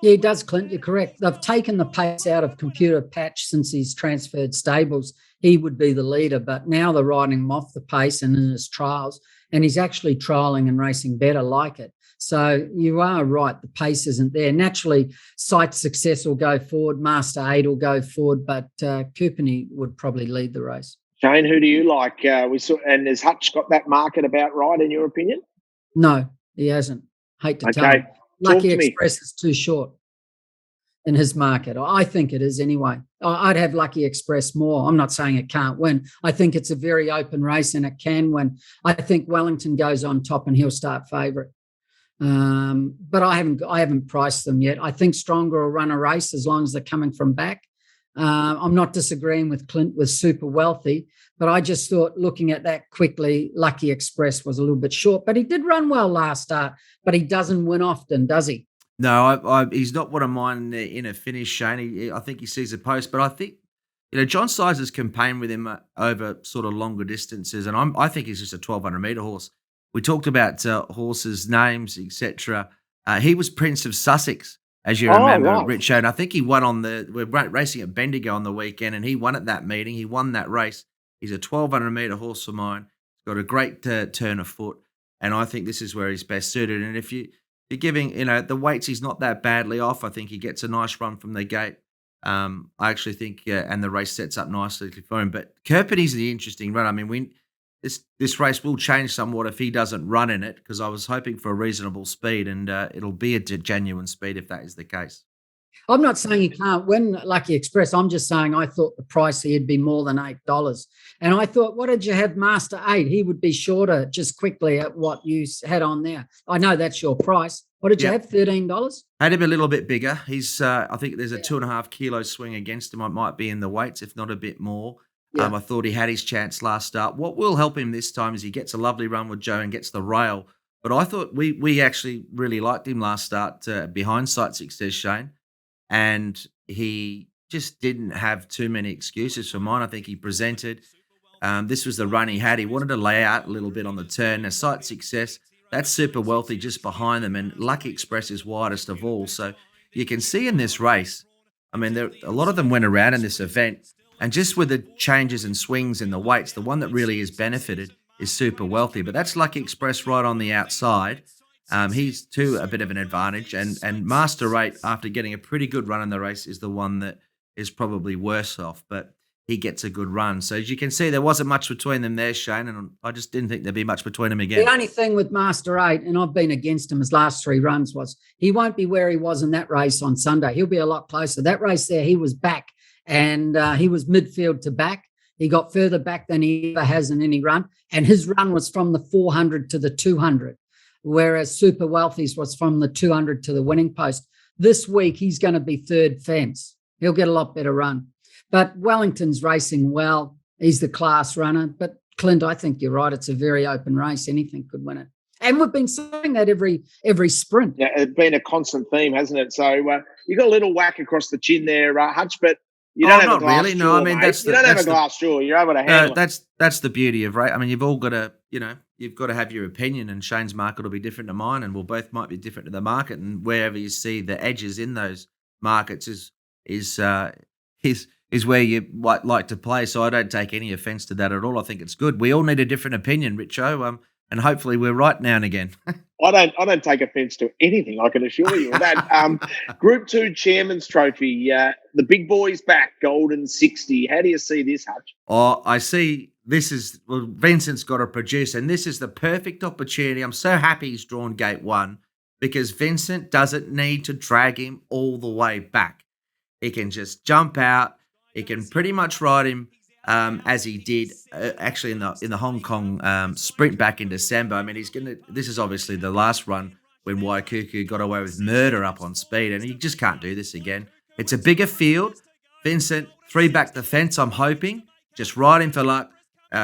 Yeah, he does, Clint. You're correct. They've taken the pace out of Computer Patch since he's transferred stables. He would be the leader, but now they're riding him off the pace and in his trials, and he's actually trialling and racing better like it. So you are right, the pace isn't there. Naturally, Sight Success will go forward, Master 8 will go forward, but Kerfany would probably lead the race. Shane, who do you like? And has Hutch got that market about right, in your opinion? No, he hasn't. Hate to tell you. Lucky Express is too short in his market. I think it is anyway. I'd have Lucky Express more. I'm not saying it can't win. I think it's a very open race and it can win. I think Wellington goes on top and he'll start favourite. But I haven't priced them yet. I think Stronger will run a race as long as they're coming from back. I'm not disagreeing with Clint with Super Wealthy, but I just thought looking at that quickly, Lucky Express was a little bit short, but he did run well last start, but he doesn't win often, does he? No, he's not one of mine in a finish, Shane. I think he sees a post, but I think, John Sizer's campaigned with him over sort of longer distances, and I think he's just a 1,200-metre horse. We talked about horses' names, etc. He was Prince of Sussex, as you remember, right. Richo, and I think he won we're racing at Bendigo on the weekend, and he won at that meeting. He won that race. He's a 1,200-metre horse for mine. He's got a great turn of foot, and I think this is where he's best suited. And if you're giving, the weights, he's not that badly off. I think he gets a nice run from the gate. I actually think, and the race sets up nicely for him. But Kerfany's the interesting run. I mean, this race will change somewhat if he doesn't run in it, because I was hoping for a reasonable speed, and it'll be a genuine speed if that is the case. I'm not saying he can't win Lucky Express. I'm just saying I thought the price he'd be more than $8. And I thought, what did you have Master 8? He would be shorter just quickly at what you had on there. I know that's your price. What did you have, $13? Had him a little bit bigger. He's, I think there's a 2.5 kilo swing against him. I might be in the weights, if not a bit more. Yeah. I thought he had his chance last start. What will help him this time is he gets a lovely run with Joe and gets the rail. But I thought we actually really liked him last start behind Sight Success, Shane. And he just didn't have too many excuses for mine. I think he presented. This was the run he had. He wanted to lay out a little bit on the turn. Now, Sight Success, that's Super Wealthy just behind them, and Lucky Express is widest of all. So you can see in this race, I mean, a lot of them went around in this event, and just with the changes and swings in the weights, the one that really is benefited is Super Wealthy. But that's Lucky Express right on the outside. He's to a bit of an advantage, and Master 8, after getting a pretty good run in the race, is the one that is probably worse off, but he gets a good run. So as you can see, there wasn't much between them there, Shane, and I just didn't think there'd be much between them again. The only thing with Master 8, and I've been against him his last 3 runs, was he won't be where he was in that race on Sunday. He'll be a lot closer. That race there, he was back, and he was midfield to back. He got further back than he ever has in any run, and his run was from the 400 to the 200. Whereas Super Wealthy's was from the 200 to the winning post. This week, he's going to be third fence. He'll get a lot better run. But Wellington's racing well. He's the class runner. But, Clint, I think you're right. It's a very open race. Anything could win it. And we've been saying that every sprint. Yeah, it's been a constant theme, hasn't it? So you got a little whack across the chin there, Hutch, but you don't have a glass jaw, No, I mean, mate. You don't have a glass jaw. You're able to handle it. That's the beauty of race. I mean, you've all got to, you've got to have your opinion, and Shane's market will be different to mine, and we'll both might be different to the market. And wherever you see the edges in those markets is where you might like to play. So I don't take any offence to that at all. I think it's good. We all need a different opinion, Richo, and hopefully we're right now and again. I don't take offence to anything, I can assure you of that. Group 2 Chairman's Trophy, the big boys back, Golden 60. How do you see this, Hutch? Oh, I see Vincent's got to produce, and this is the perfect opportunity. I'm so happy he's drawn gate 1 because Vincent doesn't need to drag him all the way back. He can just jump out. He can pretty much ride him as he did actually in the Hong Kong sprint back in December. I mean, this is obviously the last run when Waikuku got away with murder up on speed, and he just can't do this again. It's a bigger field. Vincent, 3 back the fence, I'm hoping. Just ride him for luck.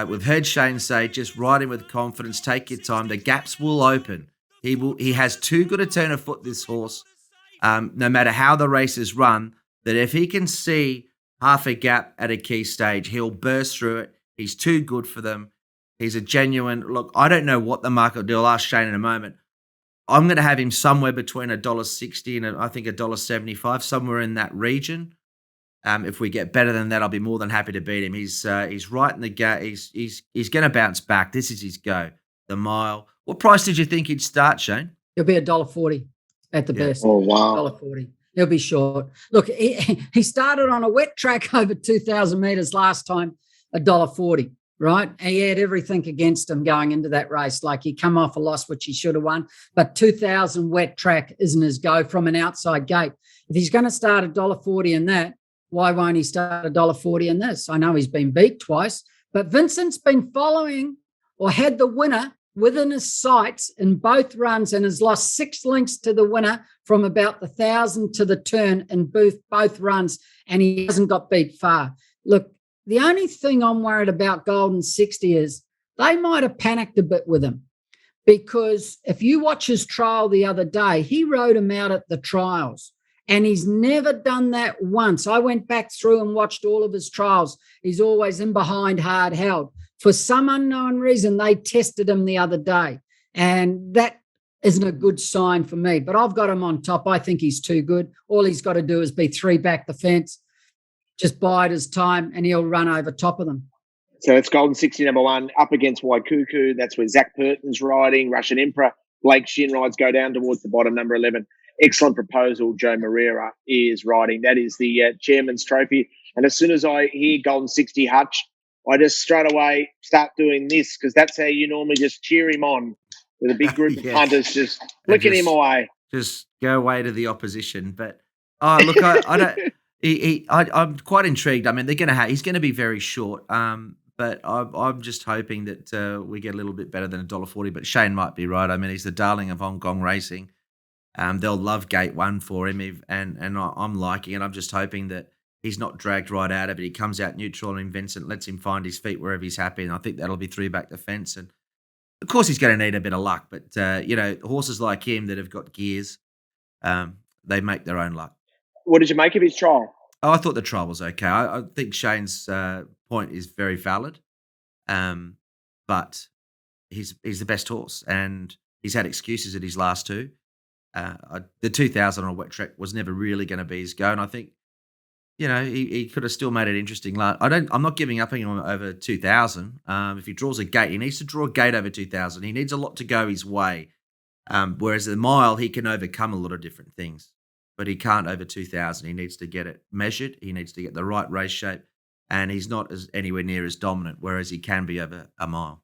We've heard Shane say, just ride him with confidence, take your time. The gaps will open. He has too good a turn of foot, this horse, no matter how the races run, that if he can see half a gap at a key stage, he'll burst through it. He's too good for them. He's a genuine, look, I don't know what the market will do. I'll ask Shane in a moment. I'm going to have him somewhere between $1.60 and I think $1.75, somewhere in that region. If we get better than that, I'll be more than happy to beat him. He's right in the gap. He's going to bounce back. This is his go. The mile. What price did you think he'd start, Shane? He'll be $1.40 at the best. Oh, wow. $1.40. He'll be short. Look, he started on a wet track over 2,000 metres last time, $1.40, right? He had everything against him going into that race. Like he come off a loss, which he should have won. But 2,000 wet track isn't his go from an outside gate. If he's going to start $1.40 in that, why won't he start $1.40 in this? I know he's been beat twice, but Vincent's been following or had the winner within his sights in both runs and has lost 6 lengths to the winner from about the 1,000 to the turn in both runs, and he hasn't got beat far. Look, the only thing I'm worried about Golden 60 is they might have panicked a bit with him, because if you watch his trial the other day, he rode him out at the trials. And he's never done that once. I went back through and watched all of his trials. He's always in behind, hard held. For some unknown reason, they tested him the other day. And that isn't a good sign for me. But I've got him on top. I think he's too good. All he's got to do is be 3 back the fence, just bide his time, and he'll run over top of them. So it's Golden 60 number 1 up against Waikuku. That's where Zach Purton's riding. Russian Emperor. Blake Shin rides go down towards the bottom, number 11. Excellent proposal. Joao Moreira is riding. That is the chairman's trophy. And as soon as I hear Golden 60 Hutch, I just straight away start doing this, because that's how you normally just cheer him on with a big group of punters just flicking him away. Just go away to the opposition. But look, I don't. I'm quite intrigued. I mean, he's going to be very short. But I'm just hoping that we get a little bit better than $1.40. But Shane might be right. I mean, he's the darling of Hong Kong racing. They'll love gate 1 for him, and I'm liking it. I'm just hoping that he's not dragged right out of it. He comes out neutral, and Vincent lets him find his feet wherever he's happy, and I think that'll be 3 back the fence. And of course, he's going to need a bit of luck, but horses like him that have got gears, they make their own luck. What did you make of his trial? Oh, I thought the trial was okay. I think Shane's point is very valid, but he's the best horse, and he's had excuses at his last 2. The 2,000 on a wet track was never really going to be his go, and I think, he could have still made it interesting. I'm not giving up on him over 2,000. If he draws a gate, he needs to draw a gate over 2,000. He needs a lot to go his way. Whereas the mile, he can overcome a lot of different things, but he can't over 2,000. He needs to get it measured. He needs to get the right race shape, and he's not anywhere near as dominant, whereas he can be over a mile.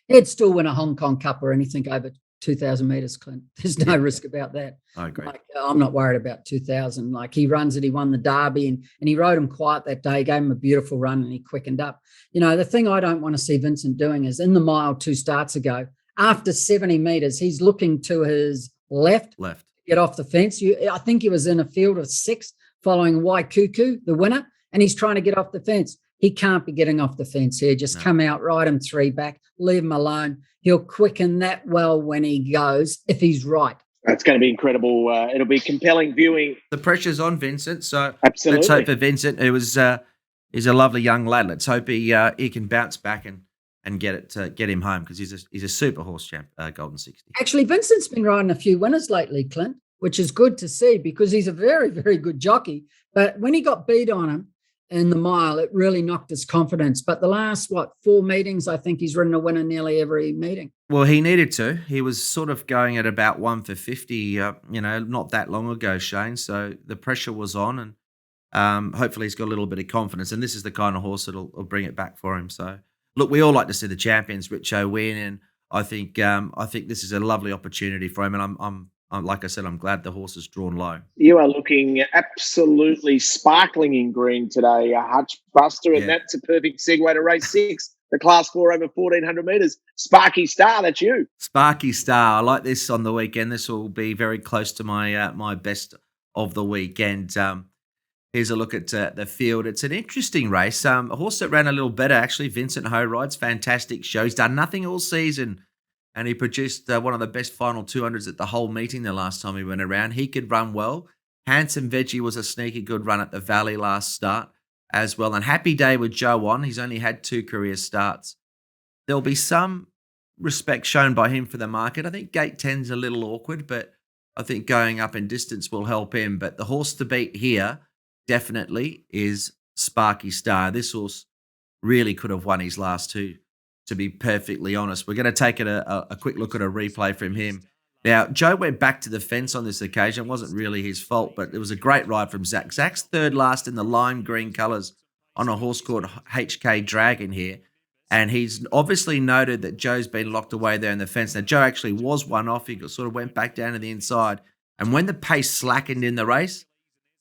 He'd still win a Hong Kong Cup or anything over 2,000 metres, Clint. There's no risk about that. I agree. I'm not worried about 2,000. He runs it. He won the Derby, and he rode him quiet that day, gave him a beautiful run, and he quickened up. The thing I don't want to see Vincent doing is in the mile 2 starts ago, after 70 metres, he's looking to his left. To get off the fence. I think he was in a field of 6 following Waikuku, the winner, and he's trying to get off the fence. He can't be getting off the fence here. Just come out, ride him 3 back, leave him alone. He'll quicken that well when he goes, if he's right. That's going to be incredible. It'll be compelling viewing. The pressure's on Vincent, so absolutely. Let's hope for Vincent, who he's a lovely young lad. Let's hope he can bounce back and get him home, because he's a super horse champ, Golden 60. Actually, Vincent's been riding a few winners lately, Clint, which is good to see, because he's a very, very good jockey. But when he got beat on him in the mile, it really knocked his confidence. But the last, 4 meetings, I think he's ridden a winner nearly every meeting. Well, he needed to. He was sort of going at about 1 for 50, not that long ago, Shane. So the pressure was on, and hopefully he's got a little bit of confidence. And this is the kind of horse that'll bring it back for him. So, look, we all like to see the champions, Richo, win, and I think this is a lovely opportunity for him. And I'm like I said, I'm glad the horse is drawn low. You are looking absolutely sparkling in green today, Hutch Buster, and that's a perfect segue to race 6, the Class 4 over 1,400 metres. Sparky Star, that's you. Sparky Star. I like this on the weekend. This will be very close to my my best of the weekend. Here's a look at the field. It's an interesting race. A horse that ran a little better, actually, Vincent Ho rides. Fantastic show. He's done nothing all season, and he produced one of the best final 200s at the whole meeting the last time he went around. He could run well. Handsome Veggie was a sneaky good run at the Valley last start as well. And Happy Day with Joe on. He's only had 2 career starts. There'll be some respect shown by him for the market. I think gate 10's a little awkward, but I think going up in distance will help him. But the horse to beat here definitely is Sparky Star. This horse really could have won his last 2, to be perfectly honest. We're going to take a quick look at a replay from him. Now, Joe went back to the fence on this occasion. It wasn't really his fault, but it was a great ride from Zach. Zach's third last in the lime green colours on a horse called HK Dragon here. And he's obviously noted that Joe's been locked away there in the fence. Now, Joe actually was one off. He sort of went back down to the inside. And when the pace slackened in the race,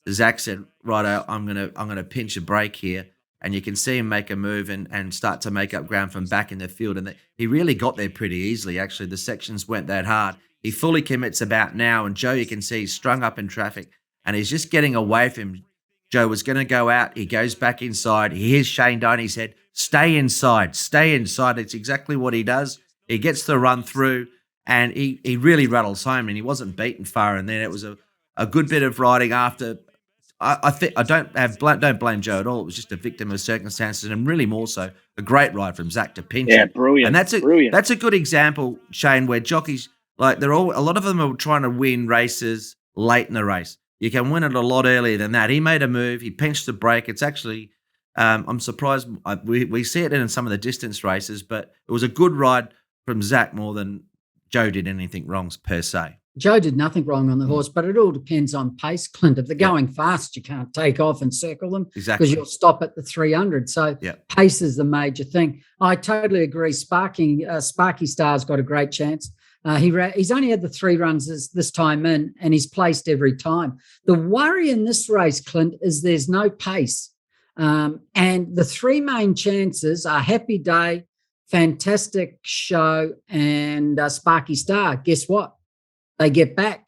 Zach said, righto, I'm gonna pinch a break here. And you can see him make a move and start to make up ground from back in the field. And he really got there pretty easily, actually. The sections weren't that hard. He fully commits about now. And Joe, you can see, he's strung up in traffic. And he's just getting away from him. Joe was going to go out. He goes back inside. He hears Shane Dye. He said, stay inside. Stay inside. It's exactly what he does. He gets the run through. And he really rattles home. And he wasn't beaten far. And then it was a good bit of riding after. I think I don't blame Joe at all. It was just a victim of circumstances, and really more so a great ride from Zach to pinch. Yeah, brilliant. And brilliant. That's a good example, Shane, where jockeys a lot of them are trying to win races late in the race. You can win it a lot earlier than that. He made a move. He pinched the break. It's actually I'm surprised we see it in some of the distance races, but it was a good ride from Zach more than Joe did anything wrong per se. Joe did nothing wrong on the horse, but it all depends on pace, Clint. If they're going fast, you can't take off and circle them exactly because you'll stop at the 300. So pace is the major thing. I totally agree. Sparky Star's got a great chance. He's only had the 3 runs this time in, and he's placed every time. The worry in this race, Clint, is there's no pace. And the 3 main chances are Happy Day, Fantastic Show, and Sparky Star. Guess what? They get back,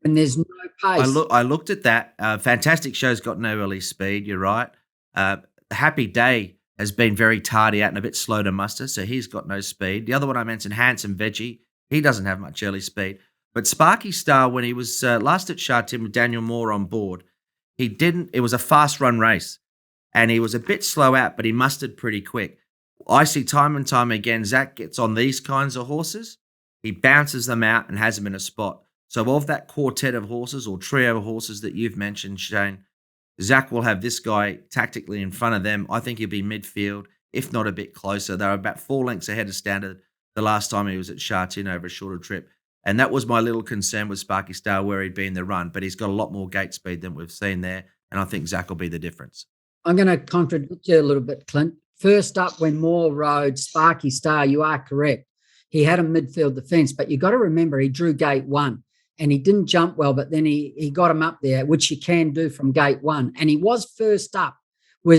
and there's no pace. I looked at that. Fantastic Show's got no early speed. You're right. Happy Day has been very tardy out and a bit slow to muster, so he's got no speed. The other one I mentioned, Handsome Veggie, he doesn't have much early speed. But Sparky Star, when he was last at Shartin with Daniel Moore on board, it was a fast run race, and he was a bit slow out, but he mustered pretty quick. I see time and time again, Zach gets on these kinds of horses. He bounces them out and has them in a spot. So of that quartet of horses or trio of horses that you've mentioned, Shane, Zach will have this guy tactically in front of them. I think he'll be midfield, if not a bit closer. They were about 4 lengths ahead of standard the last time he was at Shartin over a shorter trip. And that was my little concern with Sparky Star, where he'd be in the run. But he's got a lot more gate speed than we've seen there. And I think Zach will be the difference. I'm going to contradict you a little bit, Clint. First up, when Moore rode Sparky Star, you are correct. He had a midfield defence, but you got to remember he drew gate 1 and he didn't jump well, but then he got him up there, which you can do from gate 1. And he was first up,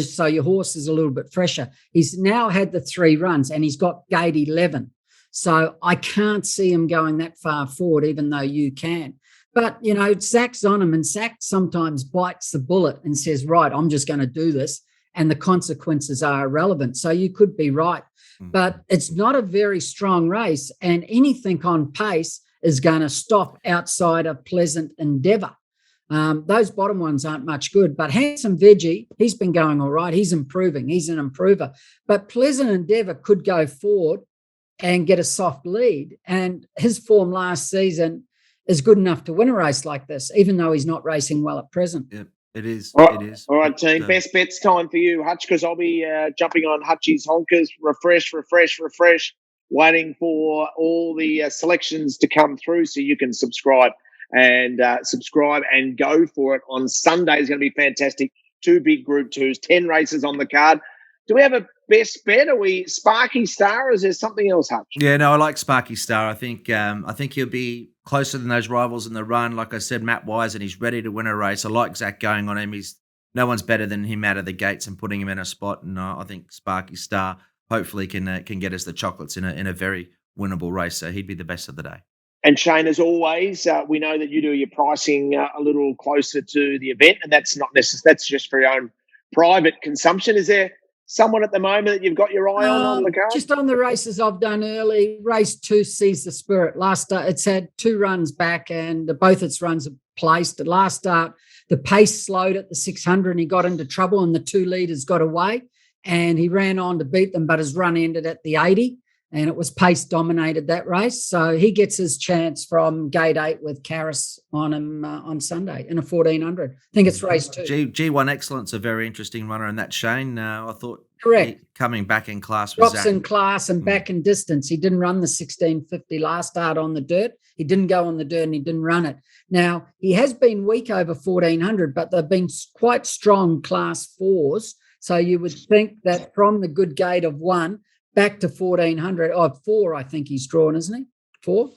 so your horse is a little bit fresher. He's now had the 3 runs and he's got gate 11. So I can't see him going that far forward, even though you can. But, Zach's on him, and Zach sometimes bites the bullet and says, right, I'm just going to do this. And the consequences are irrelevant. So you could be right. But it's not a very strong race, and anything on pace is going to stop outside of Pleasant Endeavour. Those bottom ones aren't much good, but Handsome Veggie, he's been going all right. He's improving. He's an improver. But Pleasant Endeavour could go forward and get a soft lead, and his form last season is good enough to win a race like this, even though he's not racing well at present. Yeah. It is. All It is. All right, team. Best bets time for you, Hutch, because I'll be jumping on Hutchie's honkers. Refresh, waiting for all the selections to come through so you can subscribe and go for it. On Sunday is going to be fantastic. 2 big Group 2s, 10 races on the card. do we have a best bet? Are we Sparky Star, or is there something else, Hutch? Yeah, no, I like Sparky Star. I think he'll be closer than those rivals in the run. Like I said, Matt Wise, and he's ready to win a race. I like Zach going on him. No one's better than him out of the gates and putting him in a spot. And I think Sparky Star hopefully can get us the chocolates in a very winnable race. So he'd be the best of the day. And Shane, as always, we know that you do your pricing a little closer to the event, and that's not necessary. That's just for your own private consumption. Is there someone at the moment that you've got your eye on the card? Just on the races I've done early, race 2 Seize the Spirit. Last start, it's had 2 runs back, and both its runs are placed. At last start, the pace slowed at the 600, and he got into trouble, and the 2 leaders got away, and he ran on to beat them, but his run ended at the 80. And it was pace dominated that race. So he gets his chance from gate 8 with Karras on him on Sunday in a 1400. I think it's race 2. G1 Excellence, a very interesting runner in that, Shane. I thought correct. Coming back in class was drops in class and back in distance. He didn't run the 1650 last start on the dirt. He didn't go on the dirt and he didn't run it. Now, he has been weak over 1400, but they've been quite strong class 4s. So you would think that from the good gate of 1, back to 1400, 4, I think he's drawn, isn't he? 4.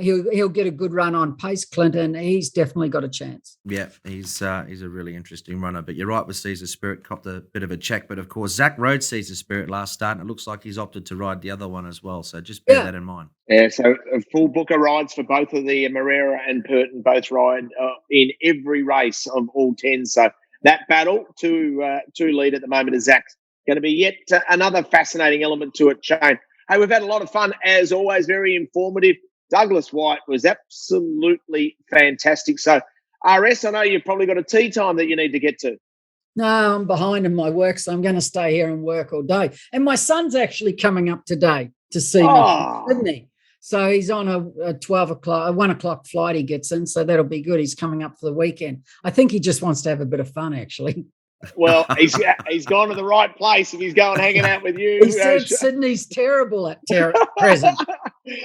He'll get a good run on pace, Clinton. He's definitely got a chance. Yeah, he's a really interesting runner. But you're right with Caesar Spirit, copped a bit of a check. But of course, Zach rode Caesar Spirit last start, and it looks like he's opted to ride the other one as well. So just bear that in mind. Yeah, so a full book of rides for both of the Moreira and Purton, both ride in every race of all 10. So that battle to lead at the moment is Zach's. Going to be yet another fascinating element to it, Shane. Hey, we've had a lot of fun, as always, very informative. Douglas Whyte was absolutely fantastic. So, RS, I know you've probably got a tea time that you need to get to. No, I'm behind in my work, so I'm going to stay here and work all day. And my son's actually coming up today to see me, isn't he? So he's on a 1 o'clock flight he gets in, so that'll be good. He's coming up for the weekend. I think he just wants to have a bit of fun, actually. Well, he's gone to the right place if he's going hanging out with you. He said Sydney's terrible at present.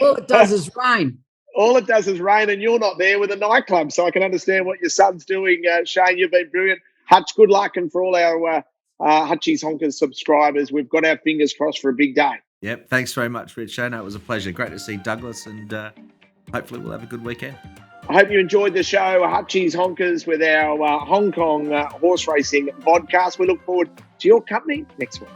All it does is rain. All it does is rain, and you're not there with a nightclub, so I can understand what your son's doing. Shane, you've been brilliant. Hutch, good luck, and for all our Hutchie's Honkers subscribers, we've got our fingers crossed for a big day. Yep, thanks very much, Richo. No, it was a pleasure. Great to see Douglas, and hopefully we'll have a good weekend. I hope you enjoyed the show, Hutchie's Honkers, with our Hong Kong horse racing podcast. We look forward to your company next week.